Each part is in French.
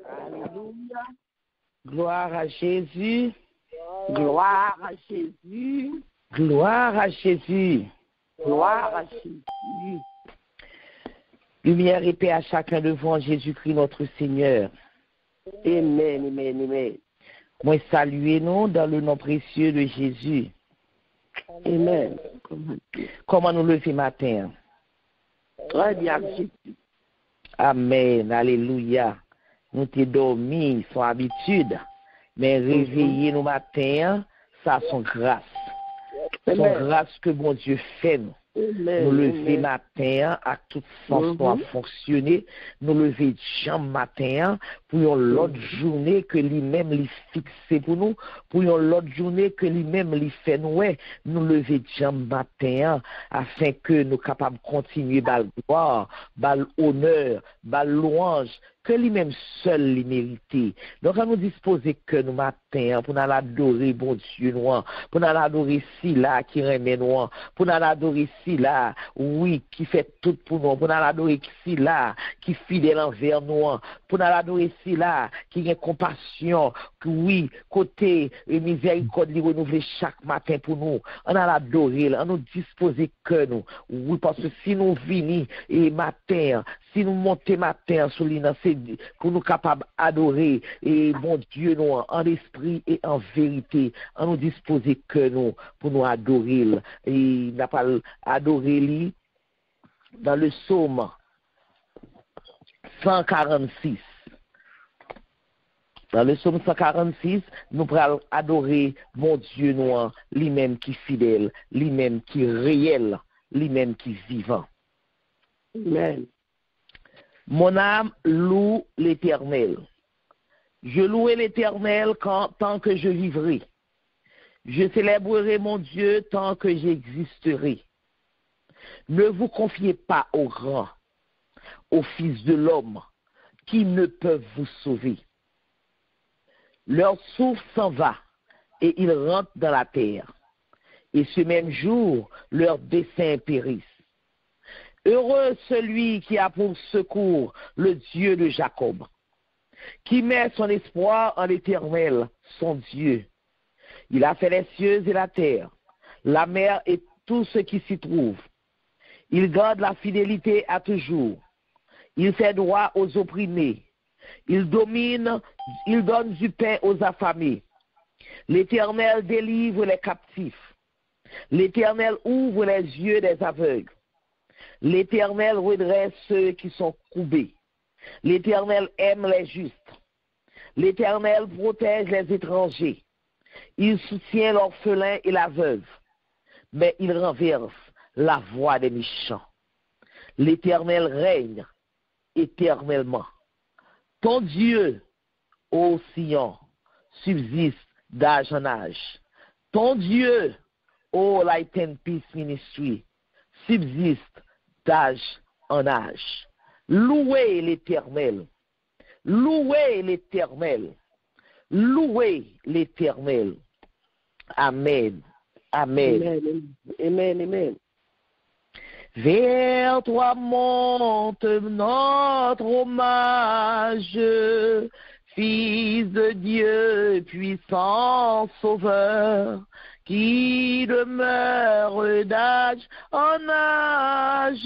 Alléluia. Gloire à Jésus. Gloire à Jésus. Gloire à Jésus. Gloire à Jésus. Lumière et paix à chacun de vous en Jésus-Christ notre Seigneur. Amen, amen, amen. Moi saluez nous dans le nom précieux de Jésus. Amen. Comment nous lever matin? Très bien, Jésus. Amen. Alléluia. Nous t'es dormi, son habitude. Mais réveiller nous matin, ça son grâce. Son grâce que bon Dieu fait nous. Nous lever matin à tout sens pour fonctionner. Nous lever jambe matin pour l'autre journée que lui-même lui fixé pour nous. Pour l'autre journée que lui-même lui fait nous. Nous lever jambe matin afin que nous capables de continuer bal gloire, bal honneur, bal louange que lui-même seul lui mérité. Donc, à nous disposer que nous matin pour nous adorer bon Dieu nous, pour nous adorer si là qui remet nous, pour nous adorer si là, oui, qui fait tout pour nous, pour nous adorer si là, qui fidèle envers nous, pour nous adorer si là, qui a compassion, que oui, côté miséricorde, lui renouveler chaque matin pour nous. On a l'adorer, on nous disposer que nous, oui, parce que si nous venons et matin, si nous montons matin sur l'innocence, pour nous capables d'adorer et bon Dieu nous en esprit et en vérité, on nous disposer que nous pour nous adorer et n'a pas adorer lui dans le psaume 146. Dans le psaume 146, nous pourrons adorer mon Dieu nous lui-même qui est fidèle, lui-même qui est réel, lui-même qui est vivant. Amen. Mon âme loue l'Éternel. Je louerai l'Éternel tant que je vivrai. Je célébrerai mon Dieu tant que j'existerai. Ne vous confiez pas aux grands, aux fils de l'homme, qui ne peuvent vous sauver. Leur souffle s'en va, et ils rentrent dans la terre. Et ce même jour, leurs desseins périssent. Heureux celui qui a pour secours le Dieu de Jacob, qui met son espoir en l'Éternel, son Dieu. Il a fait les cieux et la terre, la mer et tout ce qui s'y trouve. Il garde la fidélité à toujours. Il fait droit aux opprimés. Il donne du pain aux affamés. L'Éternel délivre les captifs. L'Éternel ouvre les yeux des aveugles. L'Éternel redresse ceux qui sont courbés. L'Éternel aime les justes. L'Éternel protège les étrangers. Il soutient l'orphelin et la veuve, mais il renverse la voix des méchants. L'Éternel règne éternellement. Ton Dieu, ô Sion, subsiste d'âge en âge. Ton Dieu, ô Light and Peace Ministry, subsiste d'âge en âge. Louez l'Éternel. Louez l'Éternel. Louez l'Éternel. Amen. Amen. Amen. Amen. Amen. Vers toi monte notre hommage, Fils de Dieu, puissant Sauveur, qui demeure d'âge en âge,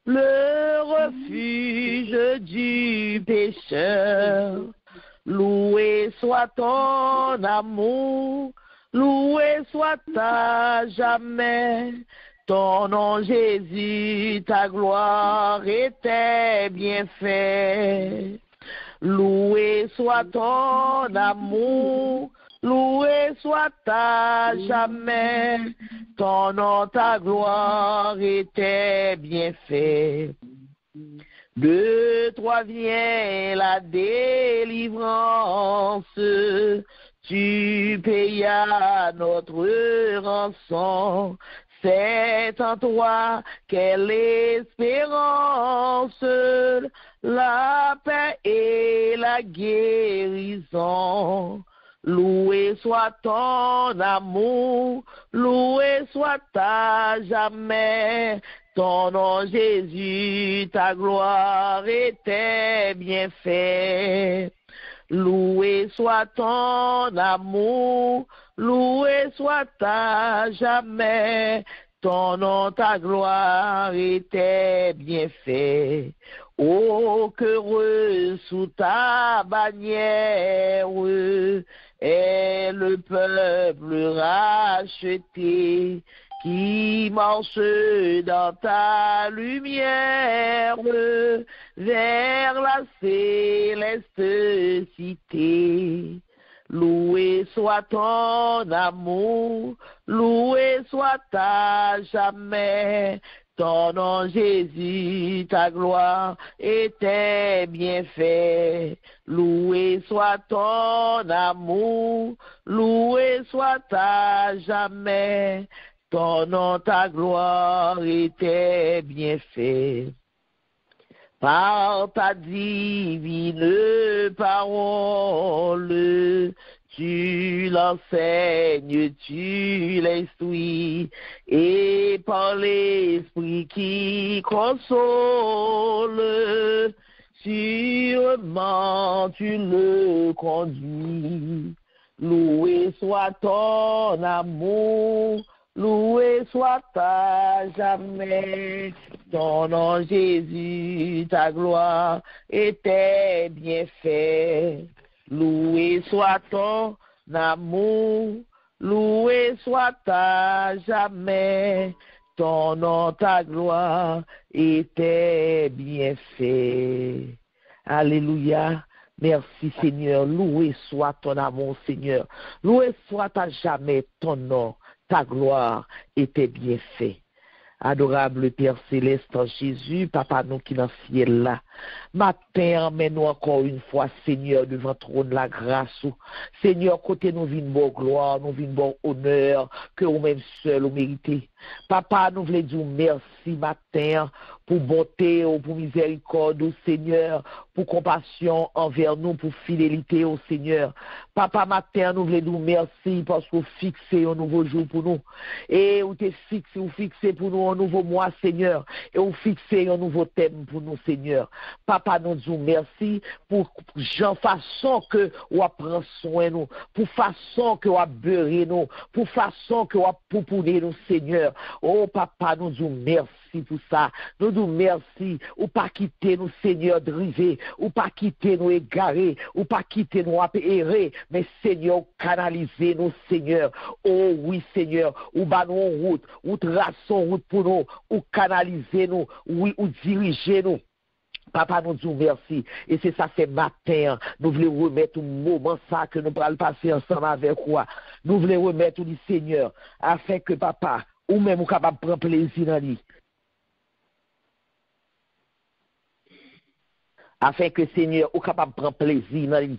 le refuge du pécheur. Loué soit ton amour, loué soit à jamais. Ton nom Jésus, ta gloire et tes bienfaits. Loué soit ton amour, loué soit à jamais. Ton nom, ta gloire et tes bienfaits. De toi vient la délivrance, tu payas notre rançon. C'est en toi qu'est l'espérance, la paix et la guérison. Loué soit ton amour, loué soit à jamais. Ton nom, Jésus, ta gloire et tes bienfaits. Loué soit ton amour, loué soit ta jamais. Ton nom, ta gloire et tes bienfaits. Oh, qu'heureux sous ta bannière est le peuple racheté qui marche dans ta lumière vers la céleste cité. Loué soit ton amour, loué soit ta jamais. Ton nom, Jésus, ta gloire et tes bienfaits. Loué soit ton amour, loué soit ta jamais. Ton nom, ta gloire et tes bienfaits. Par ta divine parole, tu l'enseignes, tu l'instruis, et par l'esprit qui console, sûrement tu le conduis. Loué soit ton amour, loué soit ta jamais. Ton nom, Jésus, ta gloire et tes bienfaits. Loué soit ton amour, loué soit ta jamais. Ton nom, ta gloire et tes bienfaits. Alléluia. Merci Seigneur. Loué soit ton amour, Seigneur. Loué soit à jamais ton nom, ta gloire et tes bienfaits. Adorable Père Céleste en Jésus, Papa nous qui dans le ciel là. Matin, emmène-nous encore une fois, Seigneur, devant trône la grâce. Seigneur, côté nous vînes bon gloire, nous vînes bon honneur, que nous-mêmes seuls nous méritez. Papa, nous voulons dire merci matin pour bonté, pour miséricorde, Seigneur, pour compassion envers nous, pour fidélité au Seigneur. Papa, matin, nous voulons dire merci parce que vous fixez un nouveau jour pour nous. Et vous fixez pour nous un nouveau mois, Seigneur. Et vous fixez un nouveau thème pour nous, Seigneur. Papa, nous disons merci pour façon que vous prenez soin de nous, pour façon que vous beurrez nous, pour façon que vous pouponez nous, Seigneur. Oh, Papa, nous disons merci pour ça. Nous disons merci. Ou pas quitter nous, Seigneur, driver. Ou pas quitter nous, égarer. Ou pas quitter nous, errer. Mais, Seigneur, canaliser nous, Seigneur. Oh, oui, Seigneur. Ou bas nous route. Ou traçons route pour nous. Ou canaliser nous. Oui, ou diriger nous. Papa, nous disons merci. Et c'est ça, c'est matin. Nous voulons remettre un moment ça que nous allons passer ensemble avec toi. Nous voulons remettre au Seigneur, afin que papa, ou même ou capable de prendre plaisir dans lui. Afin que Seigneur, ou capable de prendre plaisir dans lui.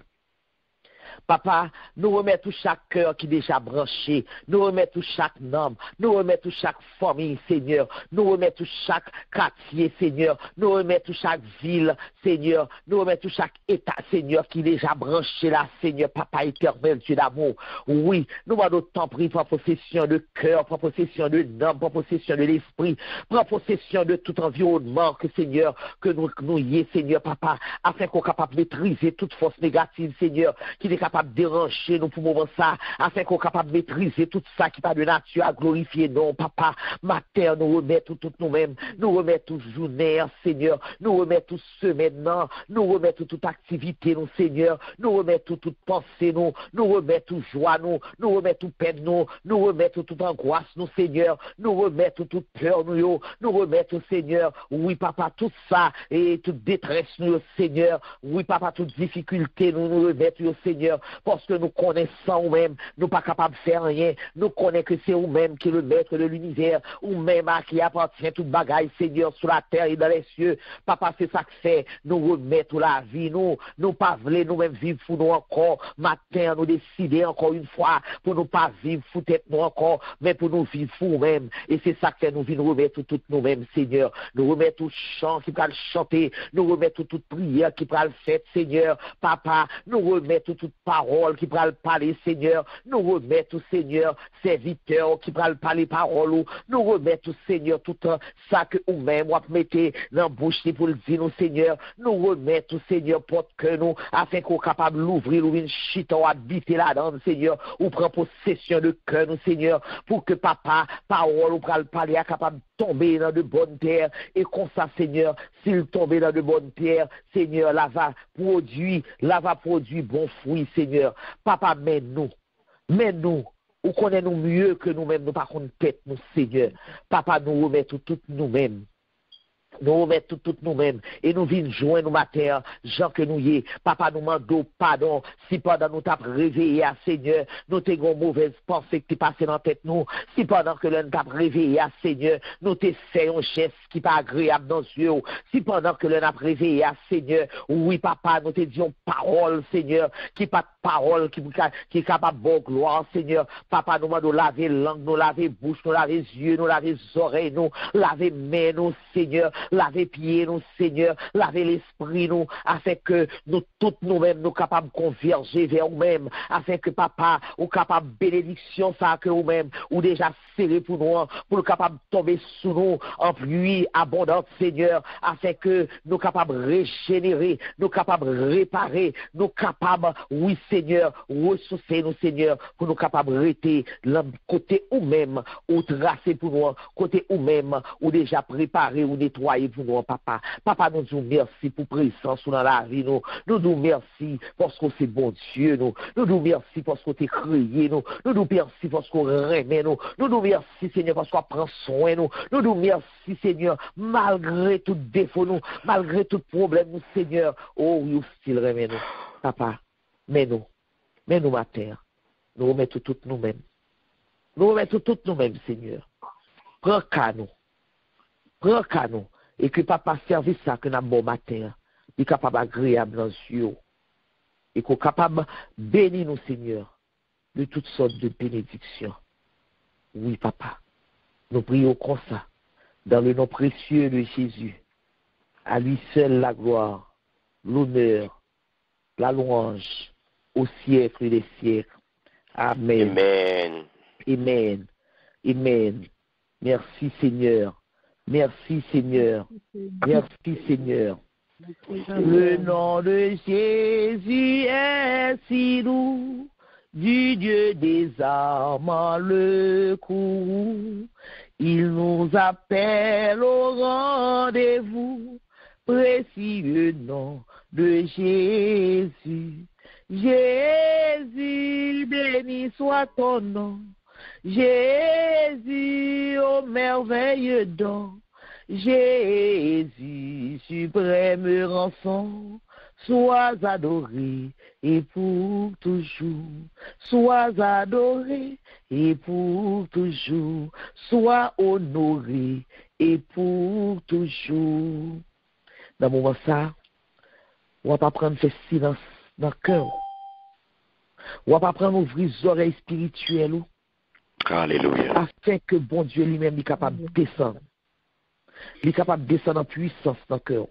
Papa, nous remettons chaque cœur qui est déjà branché. Nous remettons chaque homme. Nous remettons chaque famille, Seigneur. Nous remettons chaque quartier, Seigneur. Nous remettons chaque ville, Seigneur. Nous remettons chaque état, Seigneur, qui est déjà branché là, Seigneur, Papa éternel, Dieu d'amour. Oui, nous allons t'en prier pour possession de cœur, pour possession de l'âme, pour possession de l'esprit, pour possession de tout environnement, que Seigneur, que nous y est, Seigneur, Papa, afin qu'on soit capable de maîtriser toute force négative, Seigneur, qui est capable de déranger nous pour le moment ça, afin qu'on soit capable de maîtriser tout ça qui pas de nature à glorifier, non, Papa. Matin, nous remettons tout nous-mêmes, nous remettons journée, Seigneur, nous remettons semaine, nous remettons toute activité, nous, Seigneur, nous remettons toute pensée, nous remettons joie, nous remettons peine, nous remettons toute angoisse, nous, Seigneur, nous remettons toute peur, nous remettons, Seigneur, oui, Papa, tout ça, et toute détresse, nous, Seigneur, oui, Papa, toute difficulté, nous remettons, Seigneur, parce que nous connaissons nous-mêmes, nous pas capables de faire rien, nous connaissons que c'est nous-mêmes qui est le maître de l'univers, nous-mêmes à qui appartient toute bagaille, Seigneur, sur la terre et dans les cieux. Papa, c'est ça que c'est, nous remettons la vie, nous pas voulons nous-mêmes vivre pour nous encore, matin, nous décider encore une fois, pour nous pas vivre pour tête nous encore, mais pour nous vivre pour nous-mêmes, et c'est ça que c'est, nous venons remettre tout nous-mêmes, Seigneur, nous remettons tout chant qui va le chanter, nous remettons toute prière qui va le faire, Seigneur, Papa, nous remettons toute parole parole qui va parler, Seigneur. Nous remettons, Seigneur, serviteurs qui va parler parole. Nous remettons, Seigneur, tout ça que nous-mêmes, on mettez dans la bouche pour le dire, nous, Seigneur. Nous remettons, Seigneur, porte que nous, afin qu'on soit capable d'ouvrir une chita ou habiter là-dedans, Seigneur, ou prendre possession de cœur, nous, Seigneur, pour que papa, parole, ou va parler, est capable de tomber dans de bonnes terres. Et comme ça, Seigneur, s'il tombe dans de bonnes terres, Seigneur, là va produire bon fruit, Seigneur. Papa, mène-nous, ou connais-nous mieux que nous-mêmes, nous par contre tête, nous, Seigneur. Papa, nous remettons tout nous-mêmes. Nous remettons tout nous-mêmes et nous venons joindre nous matin, Jean que nous y est. Papa, nous demandons pardon si pendant nous t'as réveillé à Seigneur, nous t'avons une mauvaise pensée qui t'est passée dans la tête nous. Si pendant que l'on t'a réveillé à Seigneur, nous t'ai fait un geste qui n'est pas agréable dans les yeux. Si pendant que l'on a réveillé à Seigneur, oui papa, nous t'ai dit une parole, Seigneur, qui n'est pas de parole, qui est capable de bonne gloire, Seigneur. Papa, nous demandons laver langue, nous laver bouche, nous laver yeux, nous laver oreilles, nous laver mains, nous, Seigneur. Laver pieds, nous, Seigneur, laver l'esprit, nous, afin que nous, toutes nous-mêmes, nous capables de converger vers nous-mêmes, afin que papa, ou capable de bénédiction, ça, que nous-mêmes, ou déjà serré pour nous, pour nous capables de tomber sous nous, en pluie abondante, Seigneur, afin que nous capables de régénérer, nous capables de réparer, nous capables, oui, Seigneur, ressourcer nous, Seigneur, pour nous capables de rester côté ou même, ou tracer pour nous, côté ou même, ou déjà préparer, ou nettoyer pour nous, papa. Papa, nous disons merci pour présence dans la vie, nous. Nous disons merci parce que c'est bon Dieu, nous. Nous disons merci parce que tu créé, nous. Nous disons merci parce qu'on remet, nous. Nous disons merci, Seigneur, parce qu'on prend soin, nous. Nous disons merci, Seigneur, malgré tout défaut, nous, malgré tout problème, nous, Seigneur. Oh, oui, style remet, nous. Papa, mets-nous ma terre. Nous remettons tout nous-mêmes. Nous remettons tout nous-mêmes, Seigneur. Prends qu'à nous. Prends qu'à nous. Et que papa service ça que nous avons bon matin, il est capable agréable dans les yeux. Et qu'on est capable de bénir nous, Seigneur, de toutes sortes de bénédictions. Oui, papa, nous prions comme ça, dans le nom précieux de Jésus. À lui seul la gloire, l'honneur, la louange, au siècle des siècles. Amen. Amen. Amen. Amen. Merci, Seigneur. Merci Seigneur. Merci Seigneur. Le nom de Jésus est si doux, du Dieu des armes le courroux. Il nous appelle au rendez-vous, précieux nom de Jésus. Jésus, béni soit ton nom. Jésus, ô merveilleux don, Jésus, suprême rançon, sois adoré et pour toujours, sois adoré et pour toujours, sois honoré et pour toujours. Dans le moment ça, on va pas prendre ce silence dans le cœur, on va pas prendre ouvrir les oreilles spirituelles. Alléluia. Afin que bon Dieu lui-même est capable de descendre. Il est capable de descendre en puissance dans le cœur.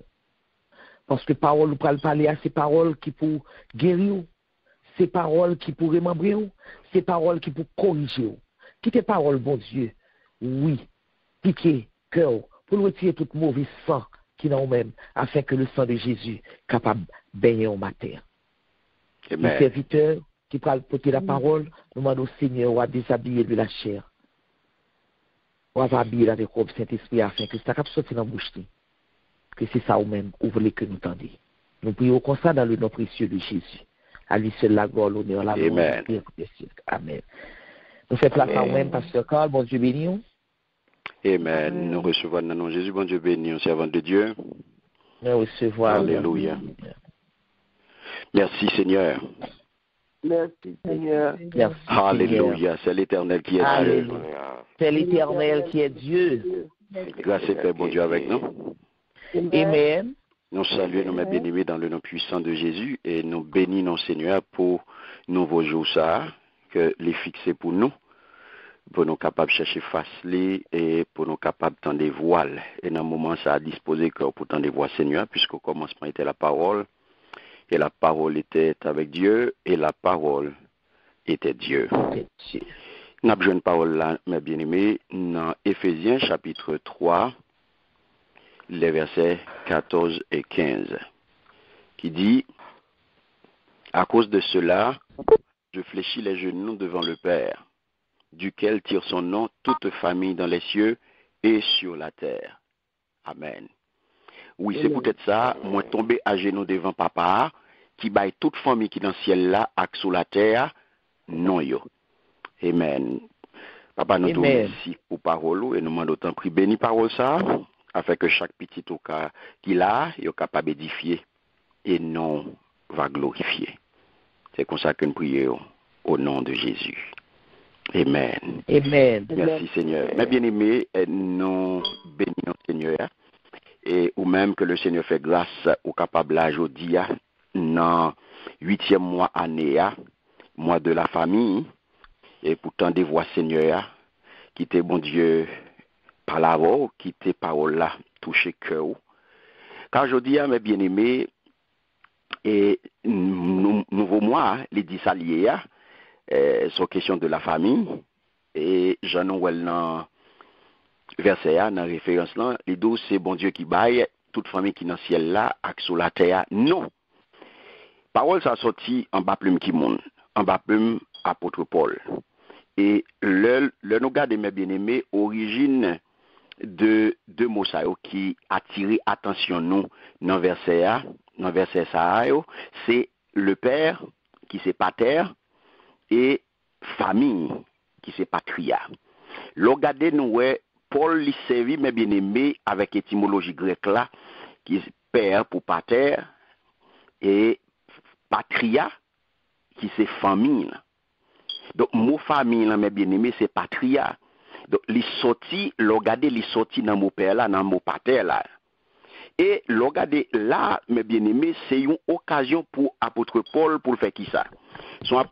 Parce que parole, nous pourrons parler à ces paroles qui pour guérir, ces paroles qui pour remembrer, ces paroles qui pour corriger. Quittez parole, bon Dieu. Oui, piquez cœur pour retirer tout mauvais sang qui est dans nous-mêmes, afin que le sang de Jésus soit capable de baigner en matière. Les serviteurs qui parlent porter la parole, nous demandons au Seigneur à déshabiller de la chair. On va habiller avec le Saint-Esprit afin que ça capte sortir dans la bouche. Que c'est ça ou même, vous voulez que nous tendions. Nous prions comme ça dans le nom précieux de Jésus. À lui seul la gloire, l'honneur, la gloire. Amen. Nous faisons place à nous-mêmes, Pasteur Carl, bon Dieu béni. Amen. Nous recevons dans le nom de Jésus, bon Dieu béni, servant de Dieu. Nous recevons. Alléluia. Merci Seigneur. Merci Seigneur. Merci, Alléluia. C'est l'Éternel qui est Dieu. C'est l'Éternel qui est Dieu. Grâce et paix, bon Dieu, avec nous. Amen. Nous saluons, nous bénissons dans le nom puissant de Jésus et nous bénissons Seigneur pour nouveau jour ça, que les fixer pour nous nous capables de chercher face et pour nous capables de tendre des voiles. Et dans le moment, ça a disposé que pour tendre des voiles, Seigneur, puisqu'au commencement était la parole. et la parole était avec Dieu, et la parole était Dieu. Nous avons une parole là, mes bien-aimés, dans Éphésiens chapitre 3, les versets 14 et 15, qui dit, à cause de cela, je fléchis les genoux devant le Père, duquel tire son nom toute famille dans les cieux et sur la terre. Amen. Oui, c'est peut-être ça, moi tomber à genoux devant papa, qui baille toute famille qui dans le ciel là, et sous la terre, non yo. Amen. Papa, nous te remercions pour parole et nous demandons autant prix béni parole ça, afin que chaque petit au cas qu'il a, il est capable d'édifier et non va glorifier. C'est comme ça que nous prions au nom de Jésus. Amen. Amen. Merci Seigneur. Mes bien-aimés, nous bénissons Seigneur et ou même que le Seigneur fait grâce au capable là aujourd'hui dans 8e mois année, mois de la famille, et pourtant des voix Seigneur qui était bon Dieu par la voix, qui était parole là toucher cœur. Car aujourd'hui mes bien-aimés et nouveau mois les 10 alliés sur question de la famille et Jean-Noël dans verset dans référence là les 12 c'est bon Dieu qui baille toute famille qui dans ciel là ak sur la terre non parole ça sorti en bas plume qui monde en bas plume apôtre Paul et le nous garder mes bien-aimés origine de mots ça qui attirer attention nous dans verset ça c'est le père qui c'est pater et famille qui c'est patria. Regardez nous Paul lui servi mes bien-aimés avec étymologie grecque là qui est père pour pater et patria qui c'est famille. Donc mot famille là mes bien-aimés c'est patria. Donc les sorti regardez les sorti dans mot père là dans mot pater là. Et regardez là mes bien-aimés c'est une occasion pour apôtre Paul pour faire qui ça. Son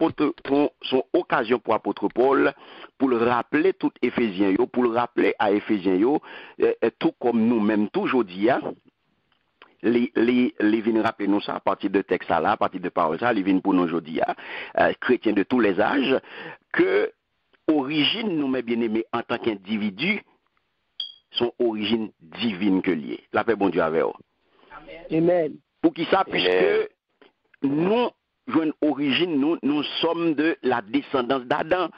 occasion pour apôtre Paul pour le rappeler tout Éphésiens pour le rappeler à Éphésiens tout comme nous-mêmes toujours dit les viennent rappeler nous ça à partir de texte là à partir de parole ça les viennent pour nous aujourd'hui chrétiens de tous les âges que origine nous mes bien-aimés en tant qu'individu son origine divine que liée la paix bon Dieu avec vous Amen. Pour qui ça puisque nous une origine, nous sommes de la descendance d'Adam.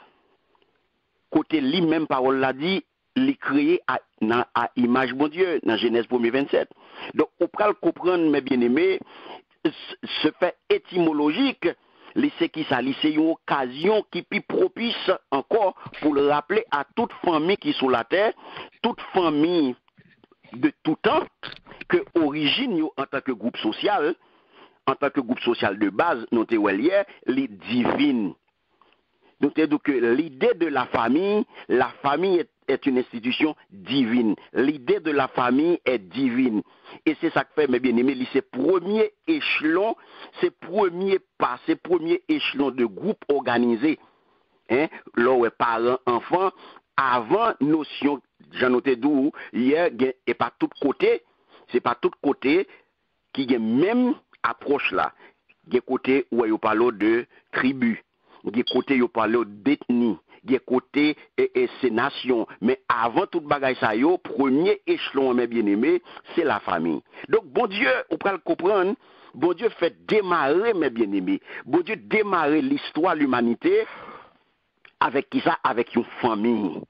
Côté lui-même, parole l'a dit, il créé à image de Dieu, dans Genèse 1er 27. Donc, on peut comprendre, mes bien-aimés, ce fait étymologique, c'est qui ça, c'est une occasion qui est propice encore pour le rappeler à toute famille qui est sur la terre, toute famille de tout temps, que origine en tant que groupe social, en tant que groupe social de base, nous avons les divines. Donc, que l'idée de la famille est une institution divine. L'idée de la famille est divine. Et c'est ça que fait, mes bien-aimés, c'est premier échelon, c'est premier pas, c'est premier échelon de groupe organisé. Là où parents, enfants, avant notion, j'en noté d'où, hier, et pas tout côté, c'est pas tout côté qui est même approche là. Il y a côté où il parle de tribu, il y a côté où il parle d'ethnie, il y a côté et c'est nation. Mais avant toute bagaille ça yo, premier échelon mes bien-aimés, c'est la famille. Donc bon Dieu, on peut le comprendre, bon Dieu fait démarrer mes bien-aimés. Bon Dieu démarrer l'histoire de l'humanité avec qui ça? Avec une famille.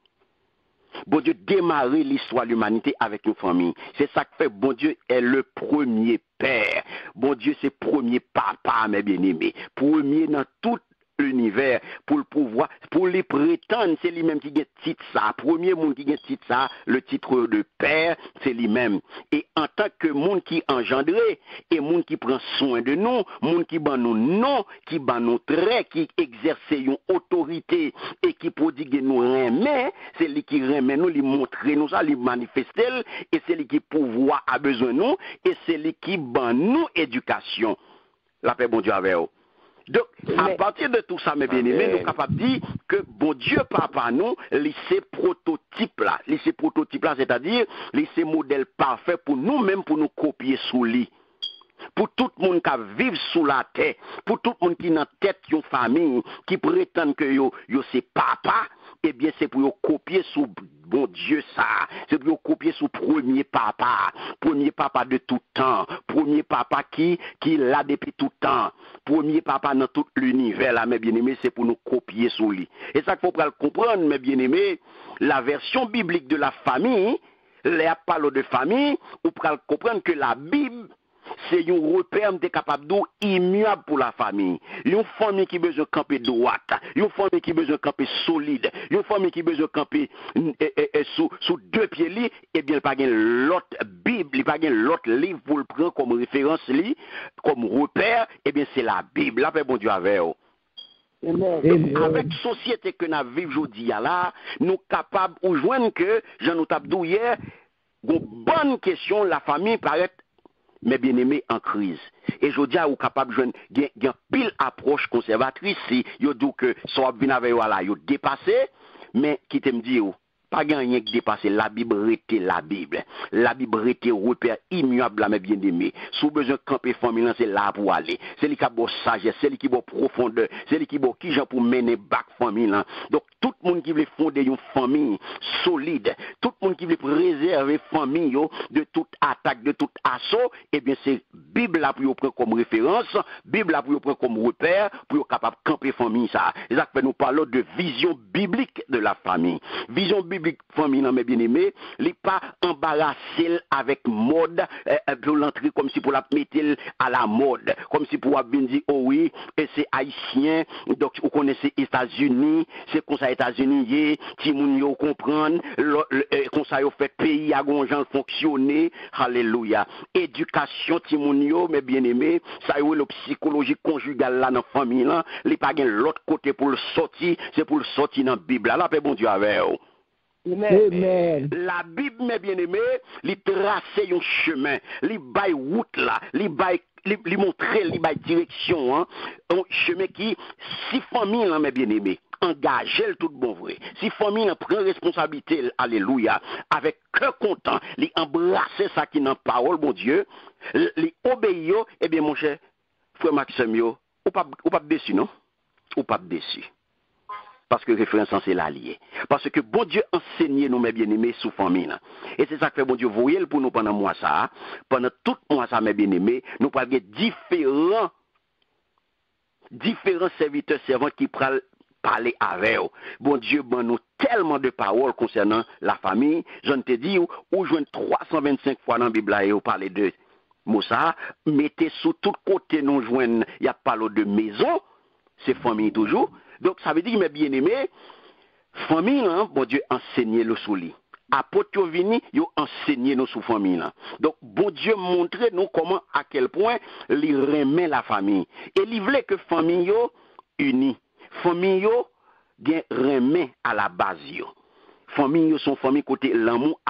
Bon Dieu démarrer l'histoire de l'humanité avec une famille. C'est ça que fait bon Dieu est le premier père. Bon Dieu c'est premier papa, mes bien-aimés. Premier dans tout l'univers pour le pouvoir, pour les prétendre, c'est lui-même qui gagne titre ça. Premier monde qui gagne titre ça, le titre de père, c'est lui-même. Et en tant que monde qui engendré, et monde qui prend soin de nous, monde qui ban nous non, qui ban nous traits, qui exerce une autorité et qui prodigue nous remet, c'est lui qui remet nous, lui montre nous ça, lui manifeste, et c'est lui qui pouvoir a besoin de nous, et c'est lui qui ban nous éducation. La paix bon Dieu avec vous. Donc, à partir de tout ça, mes bien-aimés, nous sommes capables de dire que bon Dieu, papa, nous, ces prototypes-là, c'est-à-dire, ces modèles parfaits pour nous-mêmes, pour nous copier sous lui. pour tout le monde qui vit sous la terre, pour tout le monde qui dans tête une famille, qui prétend que yo c'est papa, eh bien c'est pour yo copier sous bon Dieu ça, c'est pour yo copier sous premier papa de tout temps, premier papa qui là depuis tout temps, premier papa dans tout l'univers là, mes bien-aimés, c'est pour nous copier sous lui. Et ça qu'il faut le comprendre, mes bien-aimés, la version biblique de la famille, les parle de famille, ou pour comprendre que la Bible c'est un repère qui est capable d'immuable pour la famille. Une famille qui a besoin de camper droite, une famille qui a besoin de camper solide, une famille qui a besoin de camper sous deux pieds li, et bien il n'y a pas l'autre Bible, il n'y a pas l'autre livre pour le prendre comme référence li, comme repère, et bien c'est la Bible. Là, bon Dieu avec vous. Avec la société que nous vivons aujourd'hui, là, nous sommes capables de joindre que, j'en ai tapé hier, une bonne question, la famille paraît mais bien aimé en crise. Et je dis à vous capable de jouer pile approche conservatrice si yo dit que soit bien avec là yo dépassé, mais qui te me dit pas gagné que dépasser la Bible rete la Bible. La Bible rete repère immuable là mais bien aimé. Sous besoin camper famille c'est là pour aller. C'est lui qui a beau sagesse, c'est lui qui beau profondeur, c'est lui qui beau qui gens pour mener back famille là. Donc tout le monde qui veut fonder une famille solide, tout le monde qui veut préserver famille yo de toute attaque, de tout assaut, eh bien c'est Bible là pour prendre comme référence, Bible là pour prendre comme repère pour capable camper famille ça. Et ça fait nous parlons de vision biblique de la famille. Vision biblique famille mais bien aimé, il pas embarrassé avec mode pour l'entrer comme si pour la mettre à la mode, comme si pour venir dire oh oui, et c'est haïtien, donc vous connaissez États-Unis, c'est comme ça États-Unis, ti moun yo comprendre, comme ça yo fait pays à gonjan fonctionner, alléluia. Éducation ti moun yo mais bien aimé, ça yo le psychologie conjugale là dans famille là, il pas gen l'autre côté pour le sortir, c'est pour le sortir dans Bible là, paix bon Dieu avec vous. Amen. La Bible, mes bien-aimés, lui tracer un chemin, lui bail route là, lui montrer, lui bail direction, hein, un chemin qui, si famille là, mes bien-aimés, engagez tout bon vrai. Si famille prend responsabilité, alléluia, avec cœur content, lui embrasser ça qui n'a parole, mon Dieu, lui obéir, eh bien, mon cher frère Maxime, ou pas déçu, non? Ou pas déçu. Parce que référence c'est l'allié. Parce que bon Dieu enseigne nous mes bien-aimés sous famille. Et c'est ça que fait bon Dieu voyez pour nous pendant mois ça. Pendant tout mois ça mes bien-aimés, nous parlons différents serviteurs servants qui parlent parler avec eux. Bon Dieu ben nous tellement de paroles concernant la famille. Je ne te dis où joint 325 fois dans la Bible et parler de Moussa, mettez sous tout côté nous joignent, il y a parlé de maison, c'est famille toujours. Donc, ça veut dire, mes bien-aimés, famille, hein, bon Dieu, enseignez le sous lui. Apôtre vini, yo enseigné nous sous famille. Là. Donc, bon Dieu montre nous comment, à quel point, il remet la famille. Et il voulait que famille yo unie. Famille yo, bien remet à la base yo. Famille yo son famille côté l'amour,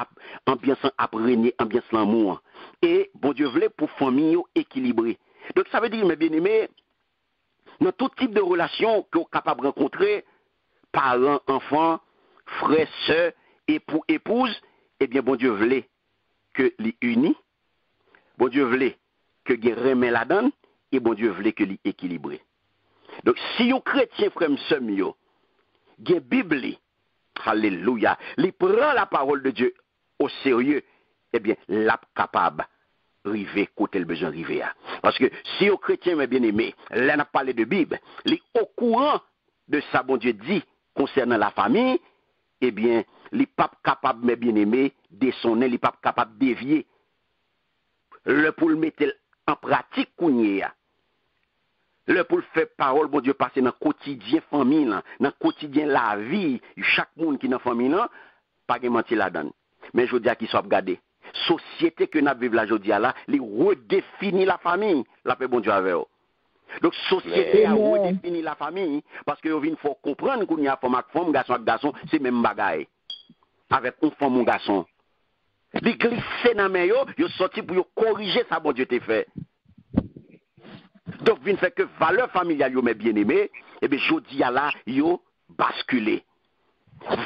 ambiance apprécié, ambiance l'amour. Et bon Dieu voulait pour famille yo équilibré. Donc, ça veut dire, mes bien-aimés, dans tout type de relation que vous êtes capable de rencontrer, parents, enfants, frères, sœurs, époux, épouses, eh bien, bon Dieu voulait que les unis, bon Dieu voulait que les remet la donne, et bon Dieu voulait que les équilibré. Donc, si vous chrétiens, frères, sœurs, vous avez Bible, alléluia, les prend la parole de Dieu au sérieux, eh bien, l'ap capable river côté le besoin river. Parce que si aux chrétiens, mes bien-aimés, là n'a parlé de Bible, les au courant de ça, bon Dieu dit, concernant la famille, eh bien, les papes capables, mes bien-aimés, descendre, les papes capables de dévier, le pour le mettre en pratique, le pour le faire parole, bon Dieu, passer dans le quotidien famille, dans le quotidien la vie, chaque monde qui est dans la famille, pas de mentir là-dedans. Mais je dis à qui soit regardé. Société que nous vivons là aujourd'hui, il redéfinit la famille. La paix, bon Dieu, avec eux. Donc, société a redéfini la famille parce que il faut comprendre qu'il y a femme avec femme, garçon avec garçon, c'est même bagaille. Avec une femme ou un garçon. Ils glissent dans les mains, ils sont sortis pour corriger ça, bon Dieu, t'a fait. Donc, il fait que valeur familiale, mes bien-aimés, et bien, aujourd'hui, là, ils basculé.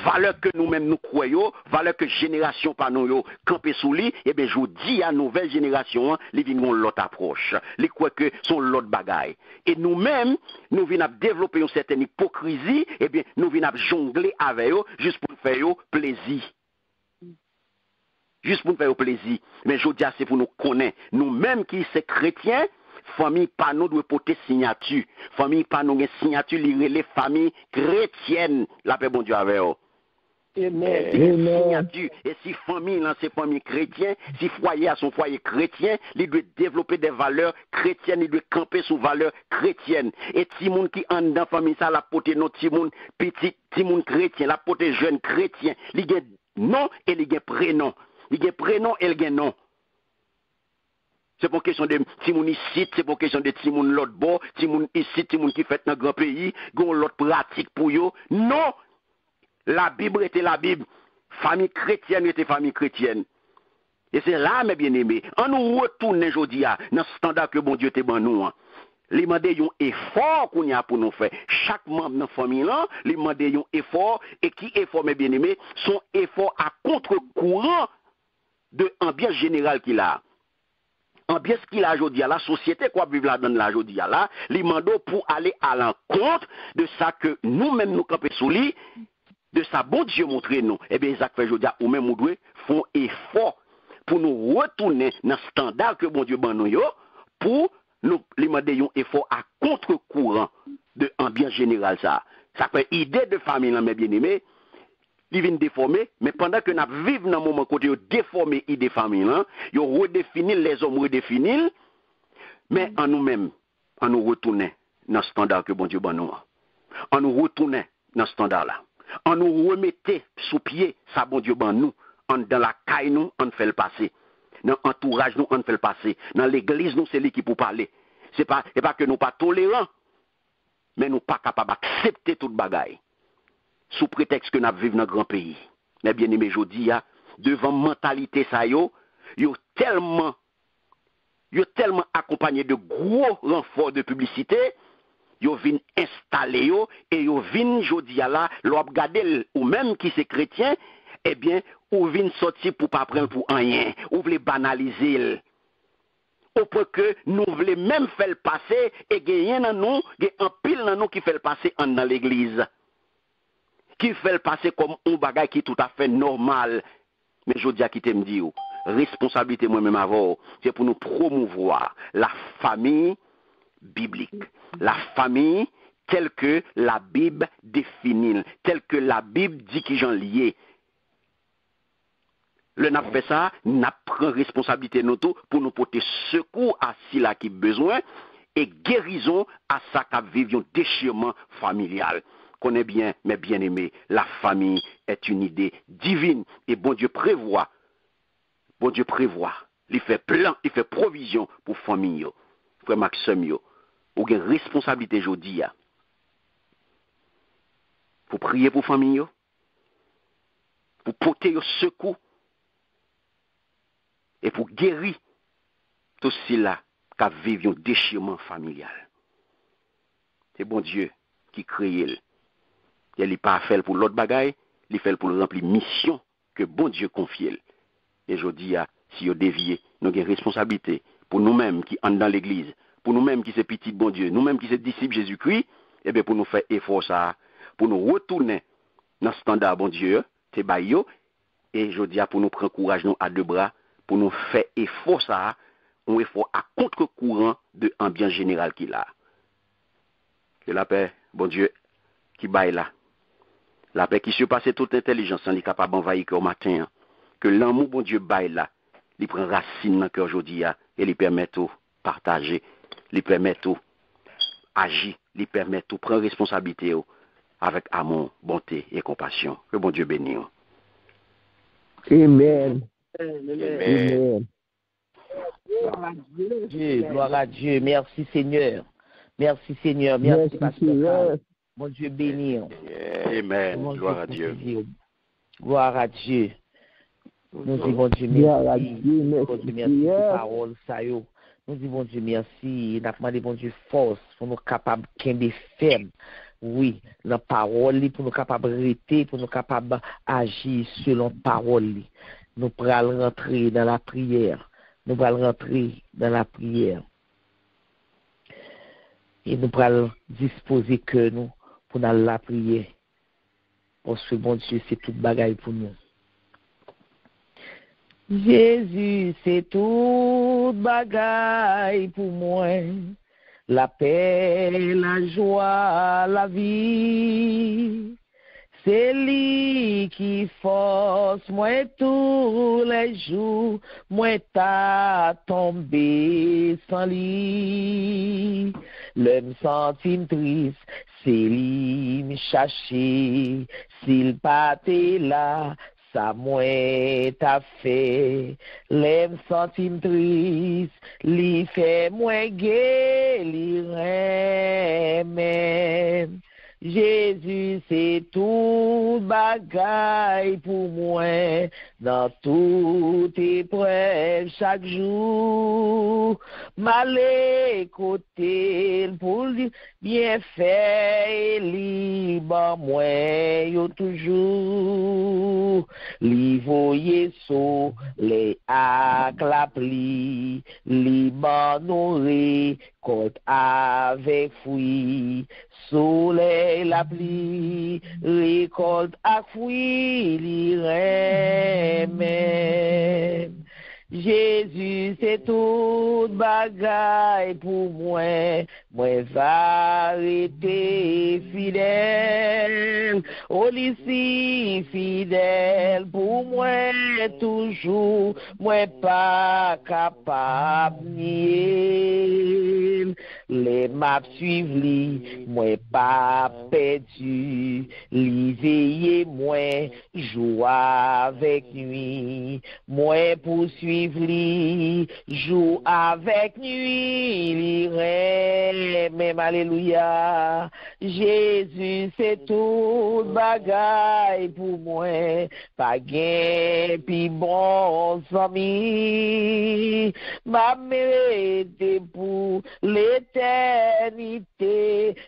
valeur que nous-mêmes nous croyons, valeur que génération par nous campé sous lui, eh bien, je dis à nouvelle génération, les viennent l'autre approche. Les croient que sont l'autre bagaille. Et nous-mêmes, nous venons développer une certaine hypocrisie, eh bien, nous venons jongler avec eux, juste pour nous faire plaisir. Juste pour nous faire plaisir. Mais je dis, c'est pour nous connaître. Nous-mêmes qui sommes chrétiens, famille pas nous doit porter signature. Famille pas nous signature, les familles chrétiennes. La paix bon Dieu avec eux. Amen. Signature. Et si famille, là, c'est famille chrétienne, si foyer a son foyer chrétien, il doit développer des valeurs chrétiennes, il doit camper sous valeurs chrétiennes. Et si moun qui en dans famille ça, la porter notre petit moun petit, petit moun chrétien, la porter jeune chrétien, il y a nom et il y a prénom. Il y a prénom et il y a nom. C'est pour question de Timoun ici, c'est pour question de Timoun l'autre bord, Timoun ici, Timoun qui fait dans grand pays, gon l'autre pratique pour yo. Non! La Bible était la Bible. Famille chrétienne était famille chrétienne. Et c'est là, mes bien-aimés, on nous retourne aujourd'hui dans ce standard que bon Dieu te ban nous. Les mandés ont effort qu'on y a pour nous faire. Chaque membre de la famille là, les mandés ont effort, et qui effort, mes bien-aimés, sont efforts à contre-courant de l'ambiance générale qu'il a. Ambiance qu'il a aujourd'hui, la société quoi vivre là dans la aujourd'hui là, les mandats pour aller à l'encontre de ça que nous-mêmes nous camper sous lui, de ça bon Dieu montrer nous. Eh bien, Isaac fait aujourd'hui, ou même nous devons font effort pour nous retourner dans le standard que bon Dieu ban nous yo, pour nous les mandats un effort à contre-courant de l'ambiance générale ça. Ça fait idée de famille là mes bien-aimés. Ils viennent déformer, mais pendant que nous vivons dans un moment côté déformer l'idée famille, ils redéfinissent les hommes redéfinissent, mais en nous-mêmes, en nous retourner dans le standard que bon Dieu ban nous. En nous retourner dans ce standard-là. En nous remettre sous pied, ça bon Dieu ban nous. Dans la caille nous, on fait le passer. Dans l'entourage nous, on fait le passer. Dans l'église nous, c'est lui qui peut parler. C'est pas que nous pas tolérants, mais nous pas capables d'accepter toute bagaille. Sous prétexte que nous vivons dans un grand pays. Mais bien aimé, je dis, devant mentalité ça yo tellement accompagné de gros renforts de publicité, yo vinn installer yo et yo vinn jodi là, l'on regarder ou même qui c'est chrétien, eh bien, ou vinn sortir pour pas prendre pour rien, ou vle banaliser. Au point que nous voulons même faire le passer et gagner dans nous, un pile dans nous qui fait le passer dans l'église. Qui fait le passer comme un bagage qui est tout à fait normal. Mais je dis à qui te me dit, responsabilité moi-même avant, c'est pour nous promouvoir la famille biblique. La famille telle que la Bible définit, telle que la Bible dit qu'ils sont liés. Le n'a fait ça, n'a pris responsabilité nous tout pour nous porter secours à ceux qui ont besoin et guérison à ça qui vivent un déchirement familial. Connais bien, mes bien-aimés, la famille est une idée divine et bon Dieu prévoit, il fait plan, il fait provision pour famille. Frère Maxime, vous avez une responsabilité aujourd'hui pour prier pour famille, pour porter au secours et pour guérir tout cela qui vivent un déchirement familial. C'est bon Dieu qui crée. Il n'est pas fait pour l'autre bagaille, il fait pour remplir mission que bon Dieu confie. Et je dis, si vous déviez, nous avons une responsabilité pour nous-mêmes qui entrent dans l'église, pour nous-mêmes qui sommes petits bon Dieu, nous-mêmes qui sommes disciples Jésus-Christ, et bien pour nous faire effort ça, pour nous retourner dans le standard bon Dieu, c'est baillot, et je dis pour nous prendre courage nous à deux bras, pour nous faire effort ça, un effort à contre-courant de l'ambiance générale qu'il a. Que la paix, bon Dieu, qui baille là. La paix qui surpasse toute intelligence, il est capable d'envahir au matin. Que l'amour, bon Dieu, baille là. Il prend racine dans le cœur aujourd'hui et il permet tout partager, il permet tout agir, il permet tout prendre responsabilité avec amour, bonté et compassion. Que bon Dieu bénisse. Amen. Amen. Gloire à Dieu. Merci Seigneur. Merci Seigneur. Merci Pasteur. Mon Dieu béni. Amen. Gloire à Dieu. Gloire à Dieu. Nous disons bon Dieu merci. Bon Dieu merci pour parole ça yo. Nous disons bon Dieu merci. Nous demandons bon Dieu force pour nous capables de ferme Oui, la parole, pour nous capables de rester, pour nous capables d'agir selon parole. Nous pourrons rentrer dans la prière. Nous pourrons rentrer dans la prière. Et nous pourrons disposer que nous pour dans la prière. Parce que bon Dieu, c'est toute bagaille pour nous. Jésus, c'est toute bagaille pour moi. La paix, la joie, la vie. C'est lui qui force moi tous les jours, moi t'as tombé sans lui. Le me sentir triste, c'est lui me chercher, s'il pas t'es là, ça moi t'a fait. Le me sentir triste, lui fait moi gai, lui remède. Jésus, c'est tout bagaille pour moi, dans toute épreuve chaque jour. M'aller côté pour bien faire et libre moi, yo toujours. Li voye so, les ak la pli, libre nourri, côte avec fruit. Soleil, la pluie, récolte à fruits, li remède. Jésus, c'est toute bagaille pour moi, moi va rester fidèle, oh ici fidèle pour moi toujours, moi pas capable nier. Les maps suivent li, moi pas perdu, li veiller moi, joue avec nuit, moi poursuivre li, joue avec nuit, li même alléluia. Jésus c'est tout bagaille pour moi, pas gain pi bon amis, m'a mérité pour l'éternité,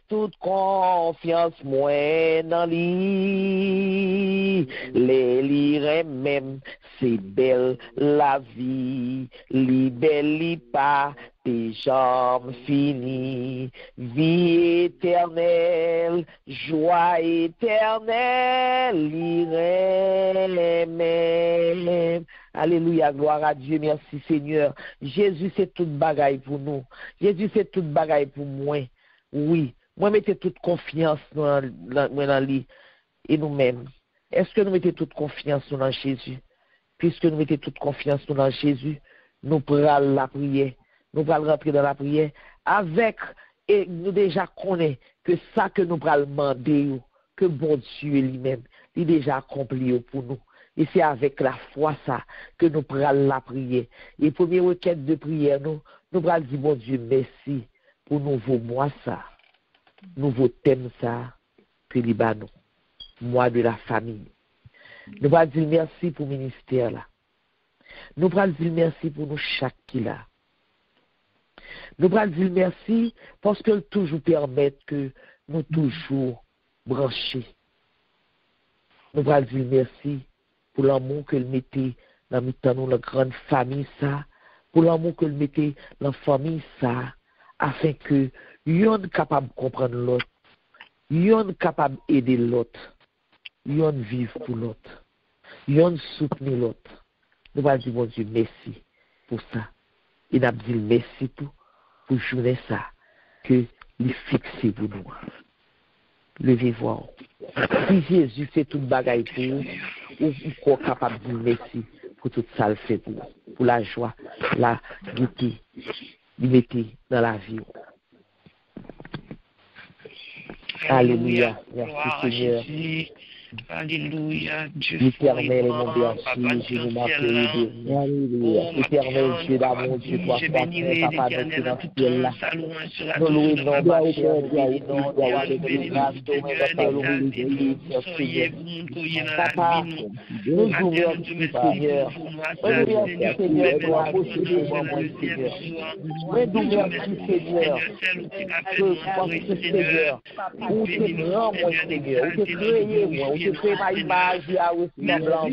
toute confiance moi dans lui. Les lire même, c'est belle la vie, li belle li pas, tes jambes finies, vie éternelle, joie éternelle, li même. Alléluia, gloire à Dieu, merci Seigneur. Jésus, c'est toute bagaille pour nous. Jésus, c'est toute bagaille pour moi. Oui, moi, mettez toute confiance dans lui et nous-mêmes. Est-ce que nous mettons toute confiance dans Jésus? Puisque nous mettons toute confiance dans Jésus, nous pourrons la prière. Nous pourrons rentrer dans la prière avec, et nous déjà connaissons que ça que nous pourrons demander, que bon Dieu lui-même, il déjà accompli pour nous. Et c'est avec la foi ça que nous pourrons la prier. Et première requête de prière, nous pourrons dire, bon Dieu, merci pour nouveau mois ça, nouveau thème ça, que nous, mois de la famille. Nous pourrons dire merci pour le ministère là. Nous pourrons dire merci pour nous chaque qui là. Nous pourrons dire merci parce qu'elle toujours permet que nous toujours branchés. Nous pourrons dire merci pour l'amour qu'elle mettait dans nous, la grande famille, ça, pour l'amour qu'elle mettait dans la famille, ça, afin que yon capable de comprendre l'autre, yon capable d'aider l'autre, yon vivre pour l'autre, yon soutenir l'autre. Nous allons dire, mon Dieu, merci pour ça. Et nous allons dire merci pour journée ça, que les fixer pour nous. Levez voir. Si Jésus fait toute bagaille pour vous, ou quoi capable de dire merci pour tout ça le fait pour la joie, la gaieté, l'unité dans la vie. Alléluia. Merci Seigneur. Alléluia, Dieu Éternel, mon berger, je nous m'appelle. Éternel, Dieu d'amour, Dieu, toi, je toi, bénirai papa, l'Éternel à notre tout ciel là. temps, sa louange sera Nous louons toujours nos bâtiments, nous bénissons, nous avons béni, des grâces, nous remercions, soyez Seigneur. vous, dans la Papa, vie, nous nous remercions, Seigneur. Nous nous remercions, Seigneur, pour la posséder, moi, Seigneur. Nous nous remercions, Seigneur, parce que, Seigneur, où tu prends, moi, Seigneur, où tu créé, moi, où tu crées ma image et à ressemblance.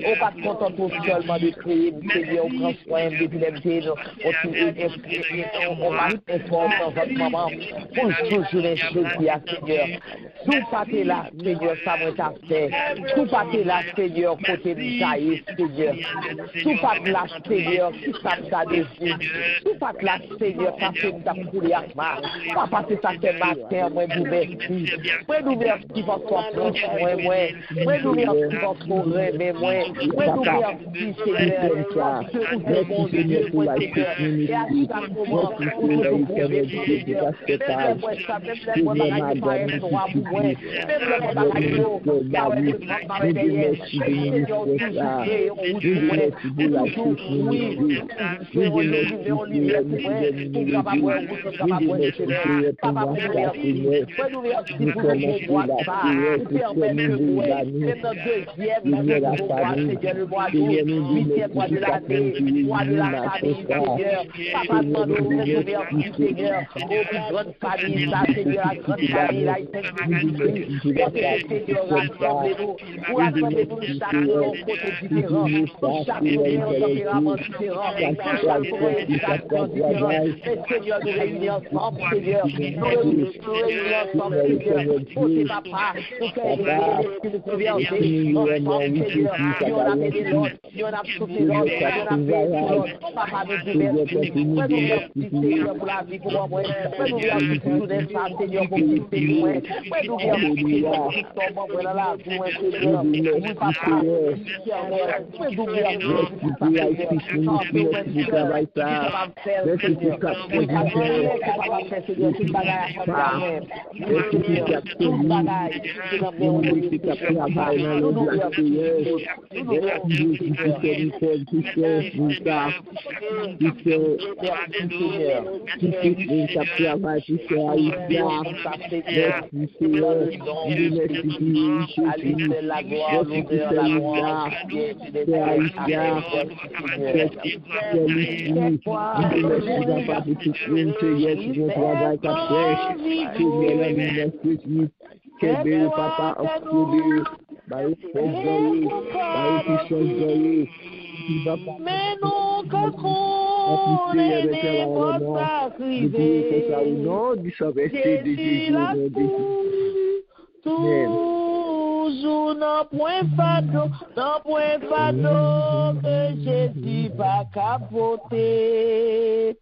On pas content pour seulement de créer, Seigneur, on prend soin de l'humanité, on va informer dans votre maman, pour toujours les choses qui a, Seigneur. Tout pas là, Seigneur, ça m'a fait. Tout pas là, Seigneur, côté de Jaïs, Seigneur. Tout pas là, Seigneur, qui ça des yeux. Tout pas là, Seigneur, ça fait ta poulie à moi. Papa, c'est ça que matin, moi, vous merci. Moi, nous merci parce qu'on prend soin, moi. Moi, nous merci parce qu'on rêve, moi. Moi, nous merci, Seigneur, parce que vous êtes mon Dieu, moi, Seigneur. Et à chaque moment, vous nous pouvez, Seigneur. Même moi, ça, même les moi, bagaille paraît noir pour moi. Même les moi, bagaille noir, paraît derrière. Seigneur, toujours créé, on vous dit, toujours, oui, toujours, on lumière pour moi. Pour capable, vous capable, Seigneur. Papa, pour nous merci. Pour nous merci pour nous voir ça. Nous permettre que moi, même notre deuxième mois, Seigneur, le mois d'août, 8e mois de l'année, mois de la famille, Seigneur. Papa, demandons nous merci, Seigneur. Oh, plus grande famille, ça, Seigneur, la grande famille, là, il s'est Seigneur, rassemblez-nous. Vous rassemblez-nous chaque côté différent. Chaque tempérament différent. Chaque différent. Mais Seigneur, nous réunissons ensemble, Seigneur. Nous réunissons ensemble, Seigneur. Oh, c'est papa. Nous faisons une conversion ensemble, Seigneur. Si on a fait l'autre, si on a soufflé l'autre, si on a fait l'autre. Papa, nous merci. Nous merci, Seigneur, pour la vie, pour moi. Nous merci pour tout ça, Seigneur, pour tout ce moi. Nous merci, Seigneur, pour tout ce moment dans la vie, Seigneur. Oui, papa. Nous mais non, qu'est-ce n'est pas arrivé. Jésus l'a toujours dans point fado, que Jésus va capoter.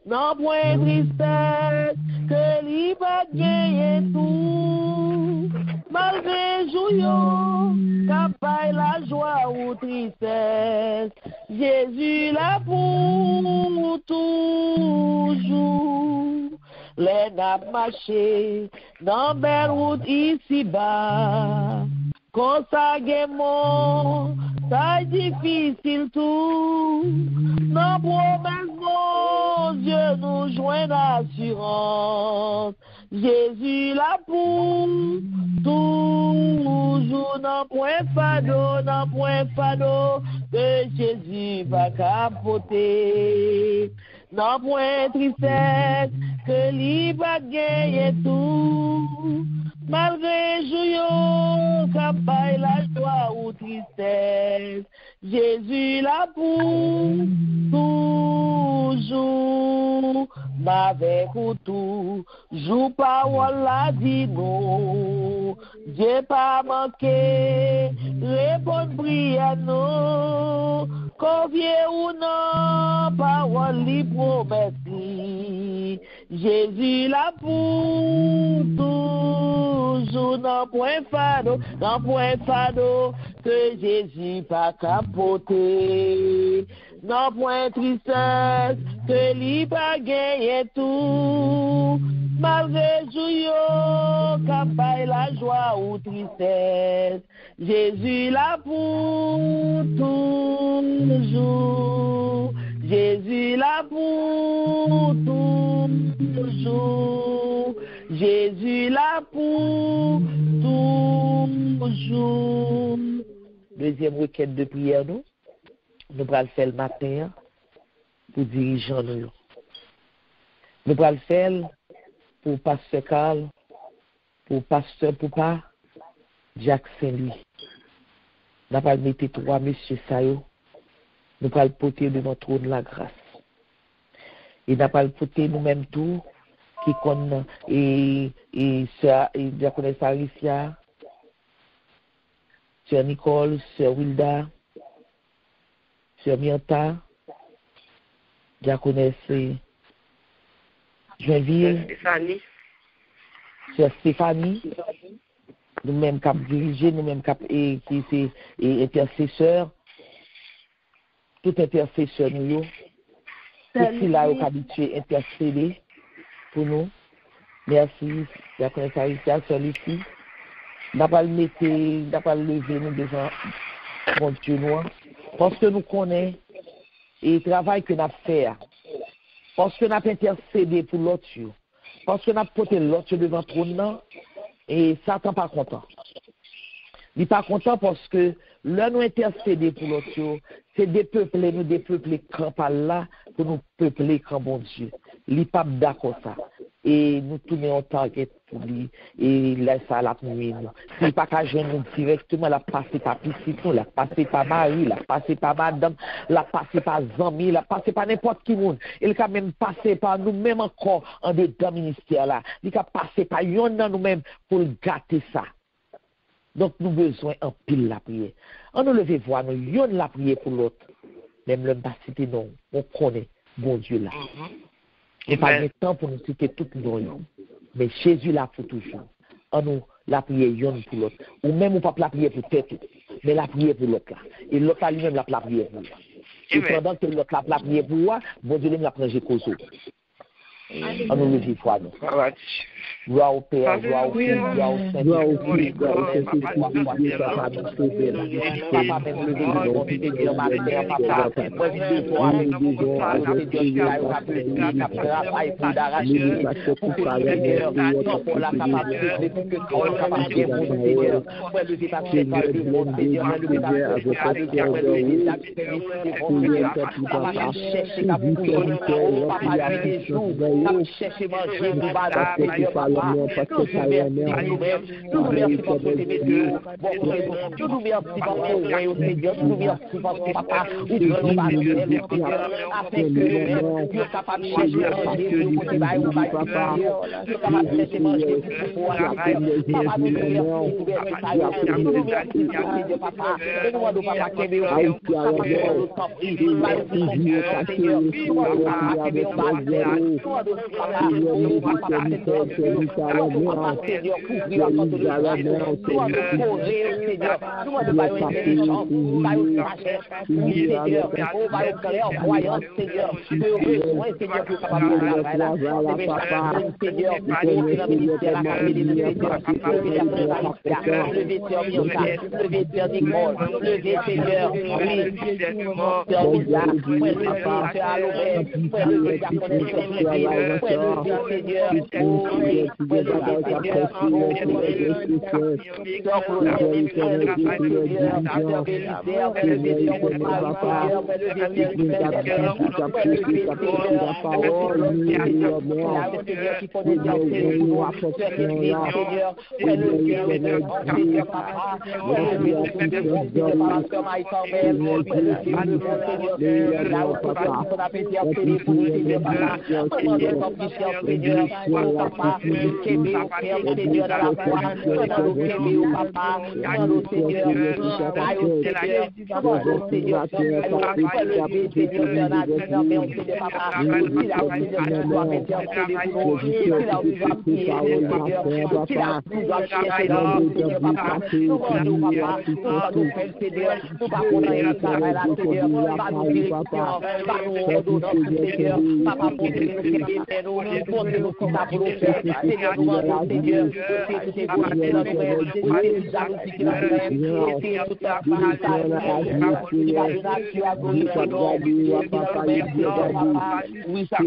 Non point tristesse, que lui va gagner tout. Malgré jouillon, capaille la joie ou tristesse, Jésus là pour toujours. Les nappes marché dans belle route ici-bas, consagrément, ça difficile tout. Non promesse, mon Dieu, nous joint d'assurance. Jésus là pour toujours, non point fado, que Jésus va capoter. Non point tristesse, que lui va gagner tout. Malgré jouillon, capaille la joie ou tristesse, Jésus là pour toujours. Avec tout, joue parole la dit nous. Dieu pas manqué, répondre prière nous. Convier ou non, parole li promet. Jésus là pour toujours. Non point fado, que Jésus pas capoter. Non point tristesse, que lui pas gagner tout. Malgré jouillon, la paix, la joie ou tristesse, Jésus là pour toujours. Jésus là pour toujours. Jésus là pour toujours. Deuxième requête de prière, nous allons le faire le matin pour dirigeants nous. Nous allons le faire pour pasteur Carl, pour pasteur Poupa, Jacques Saint-Louis. Nous allons mettre 3 messieurs Sayo. Nous allons porter devant le trône de la grâce. Et nous allons porter nous-mêmes tout, qui connaît et diaconesse Aricia, Sœur Nicole, Sœur Wilda, Sœur Mianta, diaconesse Joinville, Sœur Stéphanie, nous-mêmes cap dirigés, nous-mêmes cap qui c'est intercesseur, tout intercesseur nous, tout qui là est habitué intercéder pour nous. Merci, diaconesse Aricia, Sœur Lucie. N'a pas lever nous devant mon Dieu noir, parce que nous connaissons et le travail que nous avons fait, parce que nous avons intercédé pour l'autre, parce que nous avons porté l'autre devant le trône, et Satan n'est pas content. Il n'est pas content parce que là, nous intercédé pour l'autre, c'est des peuples campent là pour nous peupler quand bon Dieu. Il n'est pas d'accord ça. Et nous tournons en target pour lui et laisse ça la nuit. Si pas qu'à nous directement, la passer par Pisciton, la passer par Marie, la passer par Madame, la passer par Zami, la passer par n'importe qui monde. Il a même passé par nous-mêmes encore en dedans ministère là. Il a passé par yon dans nous-mêmes pour gâter ça. Donc nous besoin en pile la prière. On nous lever voir nous yon la prière pour l'autre. Même le pas citer non, on connaît bon Dieu là. Et pas de temps pour nous citer tout le monde. Mais Jésus là pour toujours. On nous la prière yon pour l'autre. Ou même on pas la prière pour tête, mais la prière pour l'autre là. Et l'autre là lui-même la prière pour lui. Et pendant que l'autre la prière pour moi, bon Dieu lui la prend cause. On nous lever foi nous. Gloire au Père, gloire au Fils, gloire au Saint-Esprit, gloire au Saint-Esprit, papa, nous sauver là. Papa, même lever nous, on peut dire, ma mère, papa, moi, je dis, toi, avec nous, c'est Dieu qui a rappelé, qui a travaillé pour d'arracher, pour que le Seigneur, pour la capacité, pour que toi, capacité, mon Seigneur, pour lever ta tête, par le mon Seigneur, pour lever ta tête, par le Dieu, pour lever ta tête, mon Seigneur, papa, chercher ta bouille, papa, les jours, papa, chercher manger, pour battre, Seigneur, papa, parce que ça y est, nous merci parce que tu nous merci parce que au Seigneur, nous merci parce que papa, nous nous afin que nous sommes capables de chercher manger pour que papa, nous sommes capables de chercher manger pour la papa, nous merci papa, et nous demandons papa que nous Seigneur, nous demandons, Seigneur, c'est jalousie qui va faire, c'est toute la oui, ça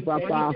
papa,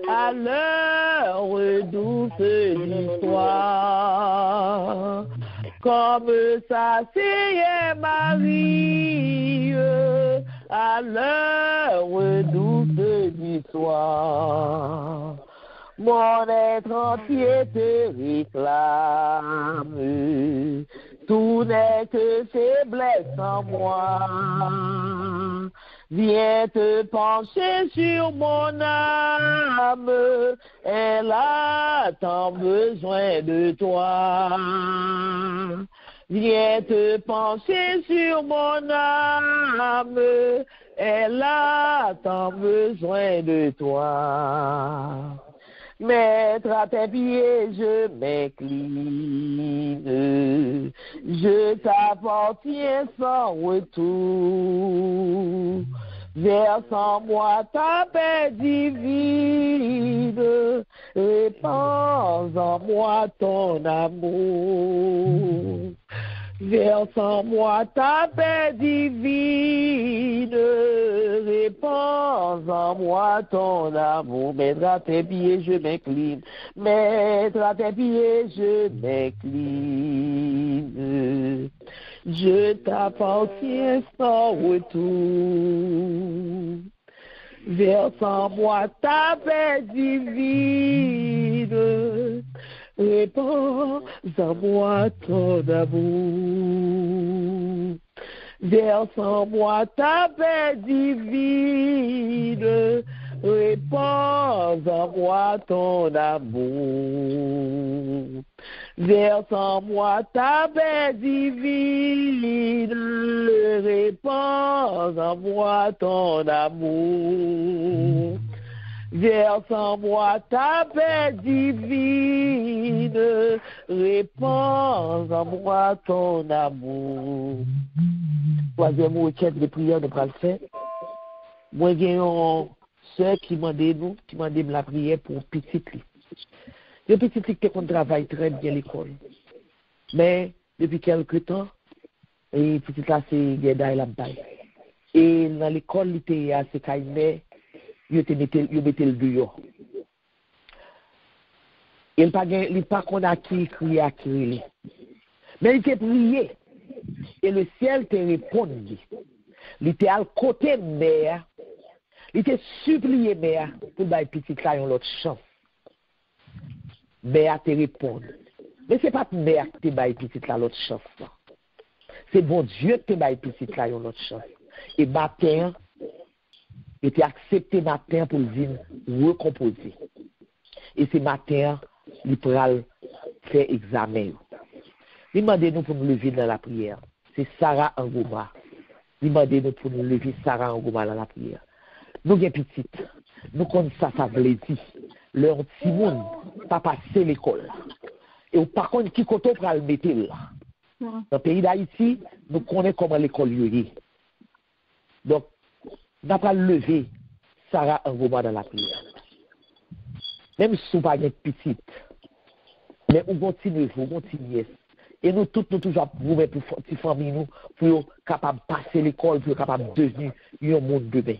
à l'heure douce d'histoire, comme s'asseyait Marie à l'heure douce d'histoire. Mon être entier te réclame, tout n'est que faiblesse en moi. Viens te pencher sur mon âme, elle a tant besoin de toi. Viens te pencher sur mon âme, elle a tant besoin de toi. Maître, à tes pieds, je m'incline, je t'appartiens sans retour. Verse en moi ta paix divine, répands en moi ton amour. Verse en moi ta paix divine, répands en moi ton amour. Maître, à tes pieds, je m'incline. Maître, à tes pieds, je m'incline. Je t'appartiens sans retour. Verse en moi ta paix divine, répands en moi ton amour. Verse en moi ta paix divine, répands en moi ton amour. Verse en moi ta paix divine, répands en moi ton amour. Verse en moi ta paix divine, répands en moi ton amour. Troisième requête de prière de le faire. Moi, j'ai une soeur qui m'a demandé la prière pour petite fille. Le petit fille qui travaille très bien à l'école. Mais depuis quelque temps, et petit là c'est Geda et Lambaye. Et dans l'école, il était assez calme. Il mettait le dehors. Il n'a pas qu'on a qui crier à crier. Mais il t'a prié. Et le ciel t'a répondu. Il était à côté de mère. Il t'a supplié mère pour bailler petit là une autre chance. Mère t'a répondu. Mais ce n'est pas mère qui t'a baillé petit là l'autre chance. C'est bon Dieu qui t'a baillé petit là une autre chance. Et matin, il était accepté matin pour venir recomposer. Et ce matin, il pourra faire examen. Il m'a demandé nous pour nous lever dans la prière. C'est Sarah Angoma. il m'a demandé pour nous lever Sarah en goma dans la prière. Nous avons petite, nous connaissons ça veut dire. Leur petit monde pas passer l'école. Et par contre, qui côté pour le mettre là. Dans le pays d'Haïti, nous connaissons comment l'école est. Donc, nous n'avons pas levé Sarah en goma dans la prière. Même si vous n'avez pas de petite, mais vous continuez. Et nous tous, nous toujours vous mettre pour les familles, nous, pour être capables de passer l'école, pour être capables de devenir un monde de bain.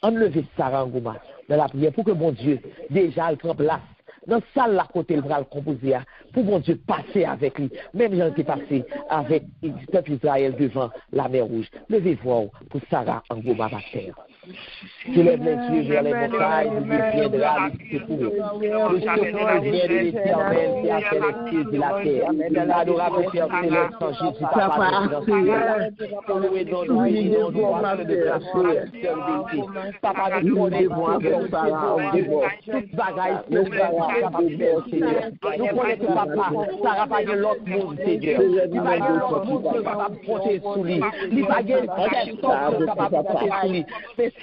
Enlevez Sarah Ngouma dans la prière pour que mon Dieu, déjà, elle prend place. Dans salle là côté le bras composé pour mon Dieu passer avec lui. Même j'en étais passé avec le peuple Israël devant la mer Rouge. Levez-vous pour Sarah Ngouma par terre. Tu lèves les yeux vers les montagnes, Dieu viendra, le secours. Le secours vient de l'Éternel qui a fait les cieux et la terre. L'adorable Père céleste en Jésus, Papa, Papa, nous connaissons avec Sarah, toute bagaille, nous connaissons Papa, Sarah pas de l'autre monde, Seigneur. Il va y avoir l'autre monde qui va porter sous lui. Il va y avoir personne capable de porter sous lui.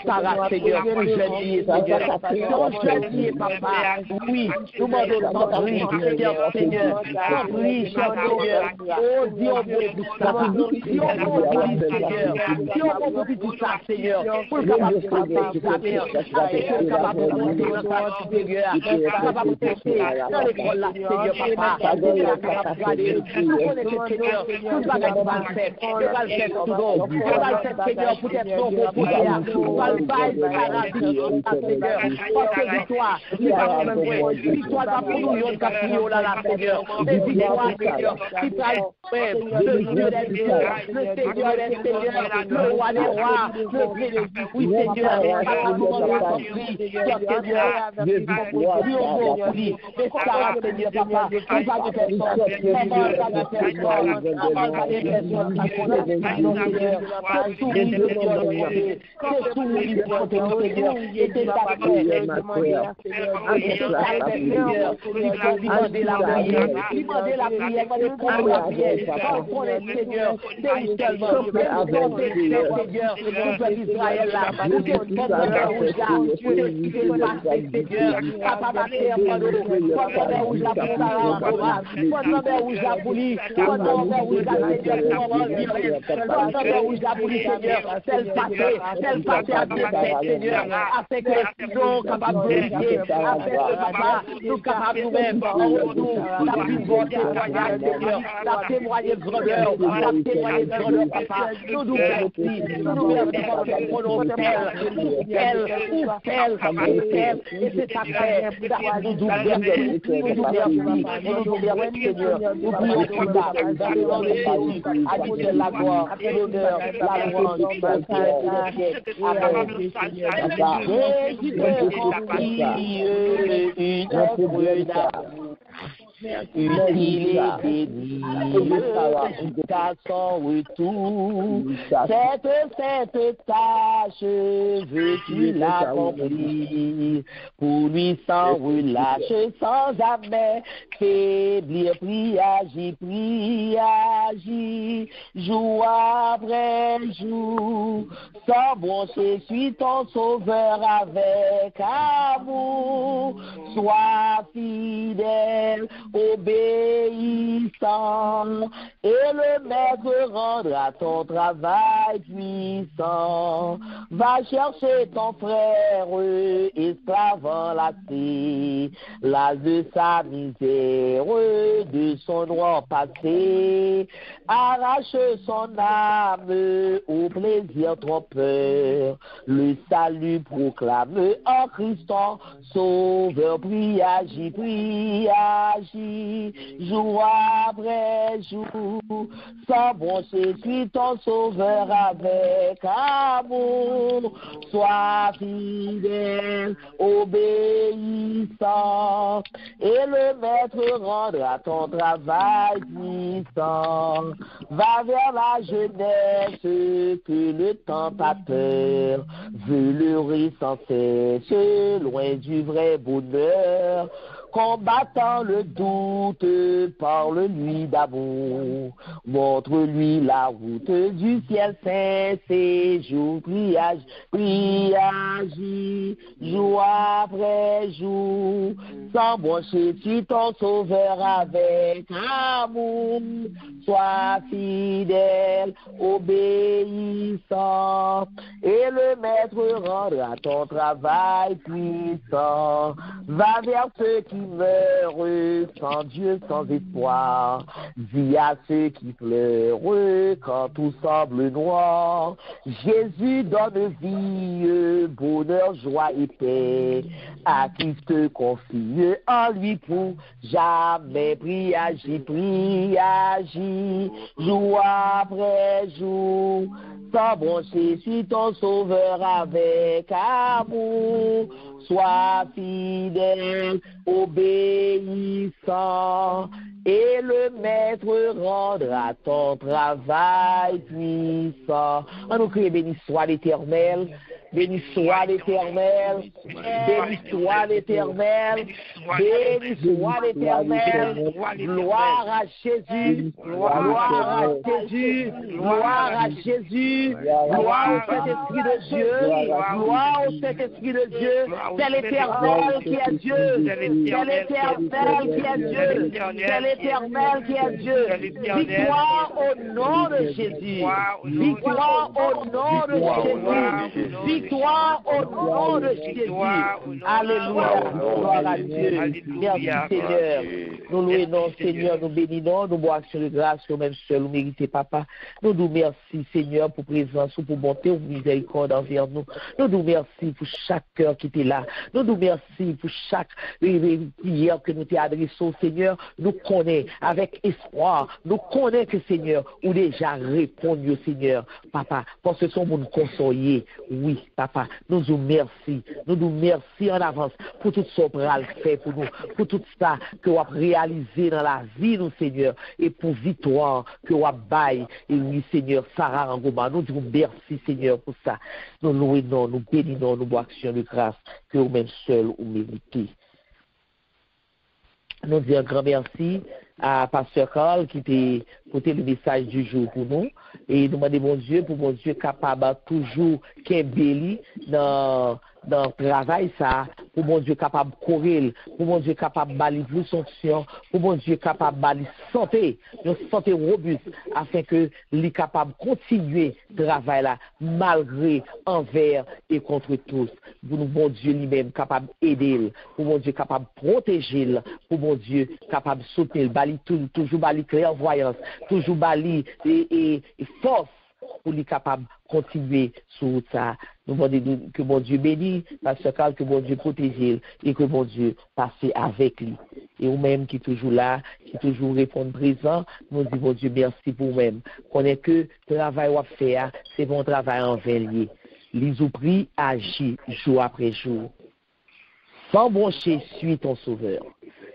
Sarah, Seigneur, pour jeune fille, Seigneur. Ton jeune fille, Papa, oui, nous demandons ton prix, Seigneur, ton prix, cher Seigneur. Oh Dieu, on peut tout ça. Dieu, on peut Seigneur. Dieu, on peut tout ça, Seigneur. Pour le capable de passer sa mère, capable de monter dans sa supérieure, capable de monter dans l'école là, Seigneur, Papa. Capable de regarder, nous connaissons, Seigneur, tout le bagage va le faire. On va le faire tout l'eau. On va le faire, Seigneur, pour être non pour pouvoir. Victoire, victoire va pour nous, on va prier là, Seigneur. Mais victoire, Seigneur, qui parle même, le Dieu des dieux, le Seigneur des seigneurs, le roi des rois, le oui, Seigneur, Papa, nous demandons Seigneur, mais Sarah, Seigneur, Papa, nous pas de personne, maman, pas de personne, maman, pas de personne, tel passé à tes Seigneur, afin que nous capables de glorifier, afin que Papa, nous capables nous-mêmes, nous, la plus bonne témoignage, Seigneur, la témoigner de grandeur, la témoigner de grandeur, Papa, nous nous merci, nous remercions pour nos pères, et c'est ta paix, nous nous merci, Seigneur, nous prions pour ça, dans le nom de Jésus, à Dieu la gloire, l'honneur, la louange, il est béni jusqu'à son retour. Cette tâche veux-tu l'accomplir? Pour lui sans relâche, sans jamais faiblir, prie, agis, jour après jour. Sans broncher, suis ton sauveur avec amour. Sois fidèle, obéissant, et le maître rendra ton travail puissant. Va chercher ton frère, esclave enlacé, l'âge de sa misère, de son droit passé. Arrache son âme au plaisir trompeur. Le salut proclame en Christ sauveur. Prie, agis, jour après jour. Sans broncher, suis ton sauveur avec amour. Sois fidèle, obéissant, et le maître rendra ton travail puissant. Va vers la jeunesse que le tentateur veut leurrer sans cesse, loin du vrai bonheur. combattant le doute, parle-lui d'amour. Montre-lui la route du ciel saint, séjour, priage, jour après jour. Sans brancher ton sauveur avec amour. Sois fidèle, obéissant, et le maître rendra ton travail puissant. Va vers ceux qui meurent sans Dieu, sans espoir. Dis à ceux qui pleurent quand tout semble noir. Jésus donne vie, bonheur, joie et paix. À qui te confie en lui pour jamais. Prie, agis, jour après jour, sans brancher sur ton sauveur avec amour. Sois fidèle, obéissant, et le maître rendra ton travail puissant. On nous crie, béni soit l'Éternel. Béni soit l'Éternel, béni soit l'Éternel, béni soit l'Éternel, gloire à Jésus, gloire à Jésus, gloire à Jésus, gloire au Saint-Esprit de Dieu, gloire au Saint-Esprit de Dieu, c'est l'Éternel qui est Dieu, c'est l'Éternel qui est Dieu, c'est l'Éternel qui est Dieu. Victoire au nom de Jésus, victoire au nom de Jésus. Victoire au nom de Jésus. Alléluia. Gloire à Dieu. Merci Seigneur. Nous louons Seigneur, nous bénissons, nous bois action de grâce, nous même seul, nous méritons Papa. Nous nous merci Seigneur pour présence, pour bonté, pour miséricorde envers nous. Nous nous merci pour chaque cœur qui était là. Nous nous merci pour chaque prière que nous t'ai adressée, Seigneur. Nous connaissons avec espoir. Nous connaissons que Seigneur, ou déjà répondu Seigneur, Papa, parce que son monde consolé. Oui, Papa, nous nous merci en avance pour tout ce qu'on a fait pour nous, pour tout ça que vous avez réalisé dans la vie, nous, Seigneur, et pour victoire que vous avez baillé. Et oui, Seigneur, Sarah Rangoma, nous disons merci, Seigneur, pour ça. Nous louons, nous bénissons, nous bois action de grâce que vous-même seul vous méritez. Nous disons un grand merci à Pasteur Carl qui t'a porté le message du jour pour nous. Et nous demandons bon Dieu pour bon Dieu capable toujours qu'il béli dans le travail ça, pour bon Dieu capable de courir, pour bon Dieu capable de baliser plus fonction, pour bon Dieu capable de baliser santé, une santé robuste, afin que lui capable de continuer le travail là, malgré, envers et contre tous. Pour nous, bon Dieu lui-même capable d'aider, pour bon Dieu capable de protéger, pour bon Dieu capable de soutenir, toujours bali clairvoyance, toujours bali et force pour lui capable de continuer sur ça. Nous demandons que bon Dieu bénisse, Pasteur Carl, que bon Dieu protège et que bon Dieu passe avec lui. Et vous-même qui est toujours là, qui toujours répond présent, nous disons bon Dieu merci pour vous-même. Connaît que le travail qu'on fait, c'est bon travail envers lui. Les oublis agissent jour après jour. Sans broncher, suis ton sauveur.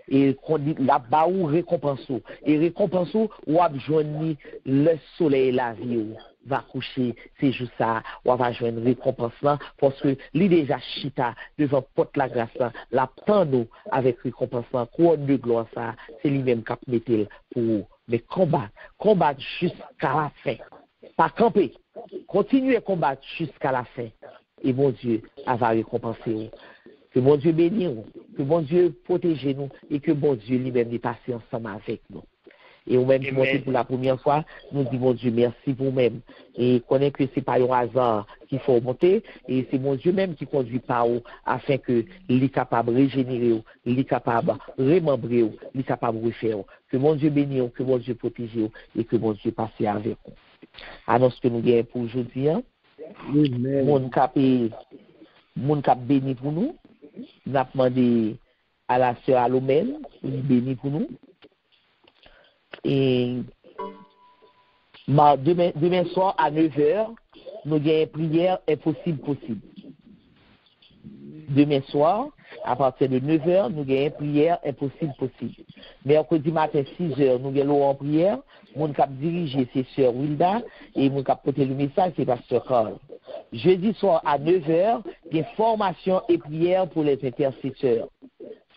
Et là-bas, où récompense. Et récompense, où a joindre le soleil et la vie. Va coucher ces jours ça, ou va joindre récompense là, parce que lui déjà chita devant porte la grâce là, la nous avec récompense là, couronne de gloire ça, c'est lui-même qui mettait pour mais combattre jusqu'à la fin. Pas camper, continuer à combattre jusqu'à la fin. Et bon Dieu va récompenser. Que bon Dieu bénisse nous, que bon Dieu protège nous et que bon Dieu lui-même est passé ensemble avec nous. Et nous-mêmes qui montons pour la première fois, nous disons bon Dieu merci pour vous-même. Et connaît que ce n'est pas un hasard qu'il faut monter, et c'est mon Dieu même qui conduit par vous afin que il est capable de régénérer, il est capable de remembrer, il est capable de refaire. Que mon Dieu bénisse, que mon Dieu protège et que mon Dieu passe avec vous. Annonce que nous gagnons pour aujourd'hui. Mon cap béni pour nous. Nous avons demandé à la sœur Alomel pour nous bénir pour nous. Et demain soir à 9h, nous avons une prière impossible possible. Demain soir, à partir de 9h, nous avons une prière impossible possible. Mercredi matin, 6h, nous avons en prière. Mon cap dirigé, c'est sœur Wilda. Et mon cap porter le message, c'est pasteur Carl. Jeudi soir à 9h, des formations et prières pour les intercesseurs.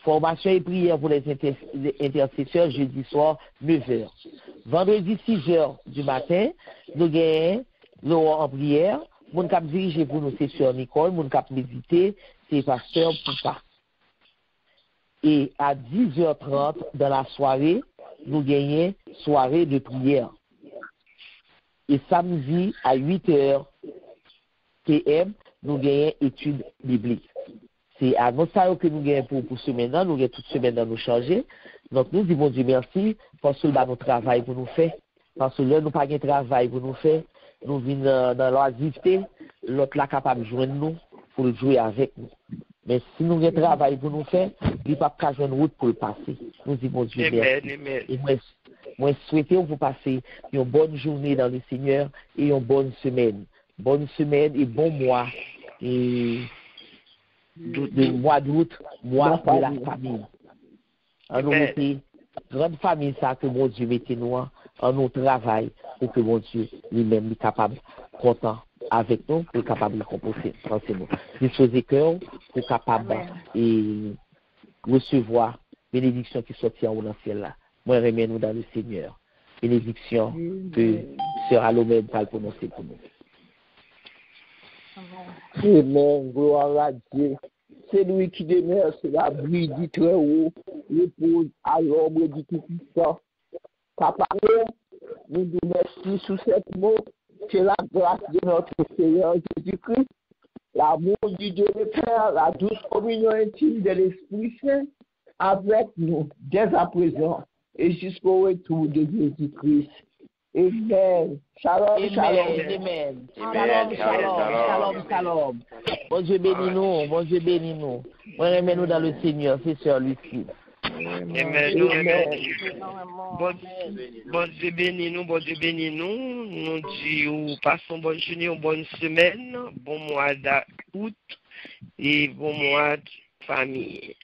Formation et prière pour les intercesseurs jeudi soir, 9h. Vendredi, 6h du matin, nous gagnons l'heure en prière. Mon cap dirigé pour nous, c'est Sœur Nicole. Mon cap méditer, c'est Pasteur Poupa. Et à 10h30 dans la soirée, nous gagnons soirée de prière. Et samedi à 8h PM, nous gagnons études bibliques. C'est à notre salaire que nous gagnons pour semaine, nous gagnons toute semaine dans nos chargés. Donc nous disons Dieu merci parce que nous travail pour nous faire. Parce que là, nous n'avons pas de travail pour nous faire. Nous venons dans l'oisiveté, l'autre là capable de joindre nous pour jouer avec nous. Mais si nous avons un travail pour nous faire, il n'y a pas de route pour le passer. Nous disons Dieu merci. Et moi, souhaitons vous passer une bonne journée dans le Seigneur et une bonne semaine. Bonne semaine et bon mois. Et le mois d'août, mois de la famille. En nous mettez, grande famille, ça que mon Dieu mette nous en nous travail pour que mon Dieu lui-même est capable, content avec nous, pour être capable de composer nous. Disposer cœur pour capable et recevoir bénédiction qui sortira dans le ciel là. Moi, remets nous dans le Seigneur. Bénédiction que Sœur Alomède va prononcer pour nous. Amen, gloire à Dieu. C'est lui qui demeure sur la brille du très haut, repose à l'ombre du Tout-Puissant. Papa, nous nous remercions sous cette mot que la grâce de notre Seigneur Jésus-Christ, l'amour du Dieu le Père, la douce communion intime de l'Esprit Saint avec nous dès à présent et jusqu'au retour de Jésus-Christ. Amen. Shalom, shalom. Amen. Shalom. Bon Dieu bénis nous, bon Dieu bénis nous. Remets-nous dans le Seigneur, c'est Sœur Lucie. Amen. Bon Dieu bénis nous, bon Dieu bénis nous. Nous disons, passons bonne journée, une bonne semaine, bon mois d'août et bon mois de famille.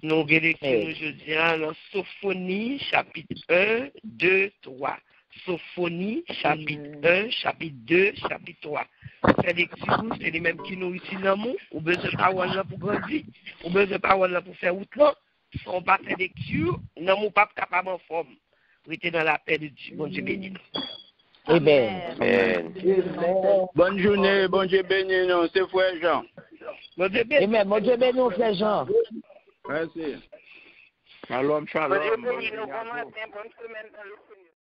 Nous relisons aujourd'hui dans Sophonie, chapitre 1, 2, 3. Sophonie, chapitre 1, chapitre 2, chapitre 3. C'est les mêmes qui nous ici dans le monde, ou besoin de parole là pour grandir, ou besoin de parole là pour faire route là. Si on pas fait lecture, non, mon pas capable en forme. Restez dans la paix de Dieu. Bon Dieu béni. Amen. Bonne journée, bon Dieu béni nous, c'est frère Jean. Bon Dieu béni. Amen. Bon Dieu béni nous, frère Jean. Merci. Shalom. Bon Dieu béni nous, bon matin, bonne semaine dans le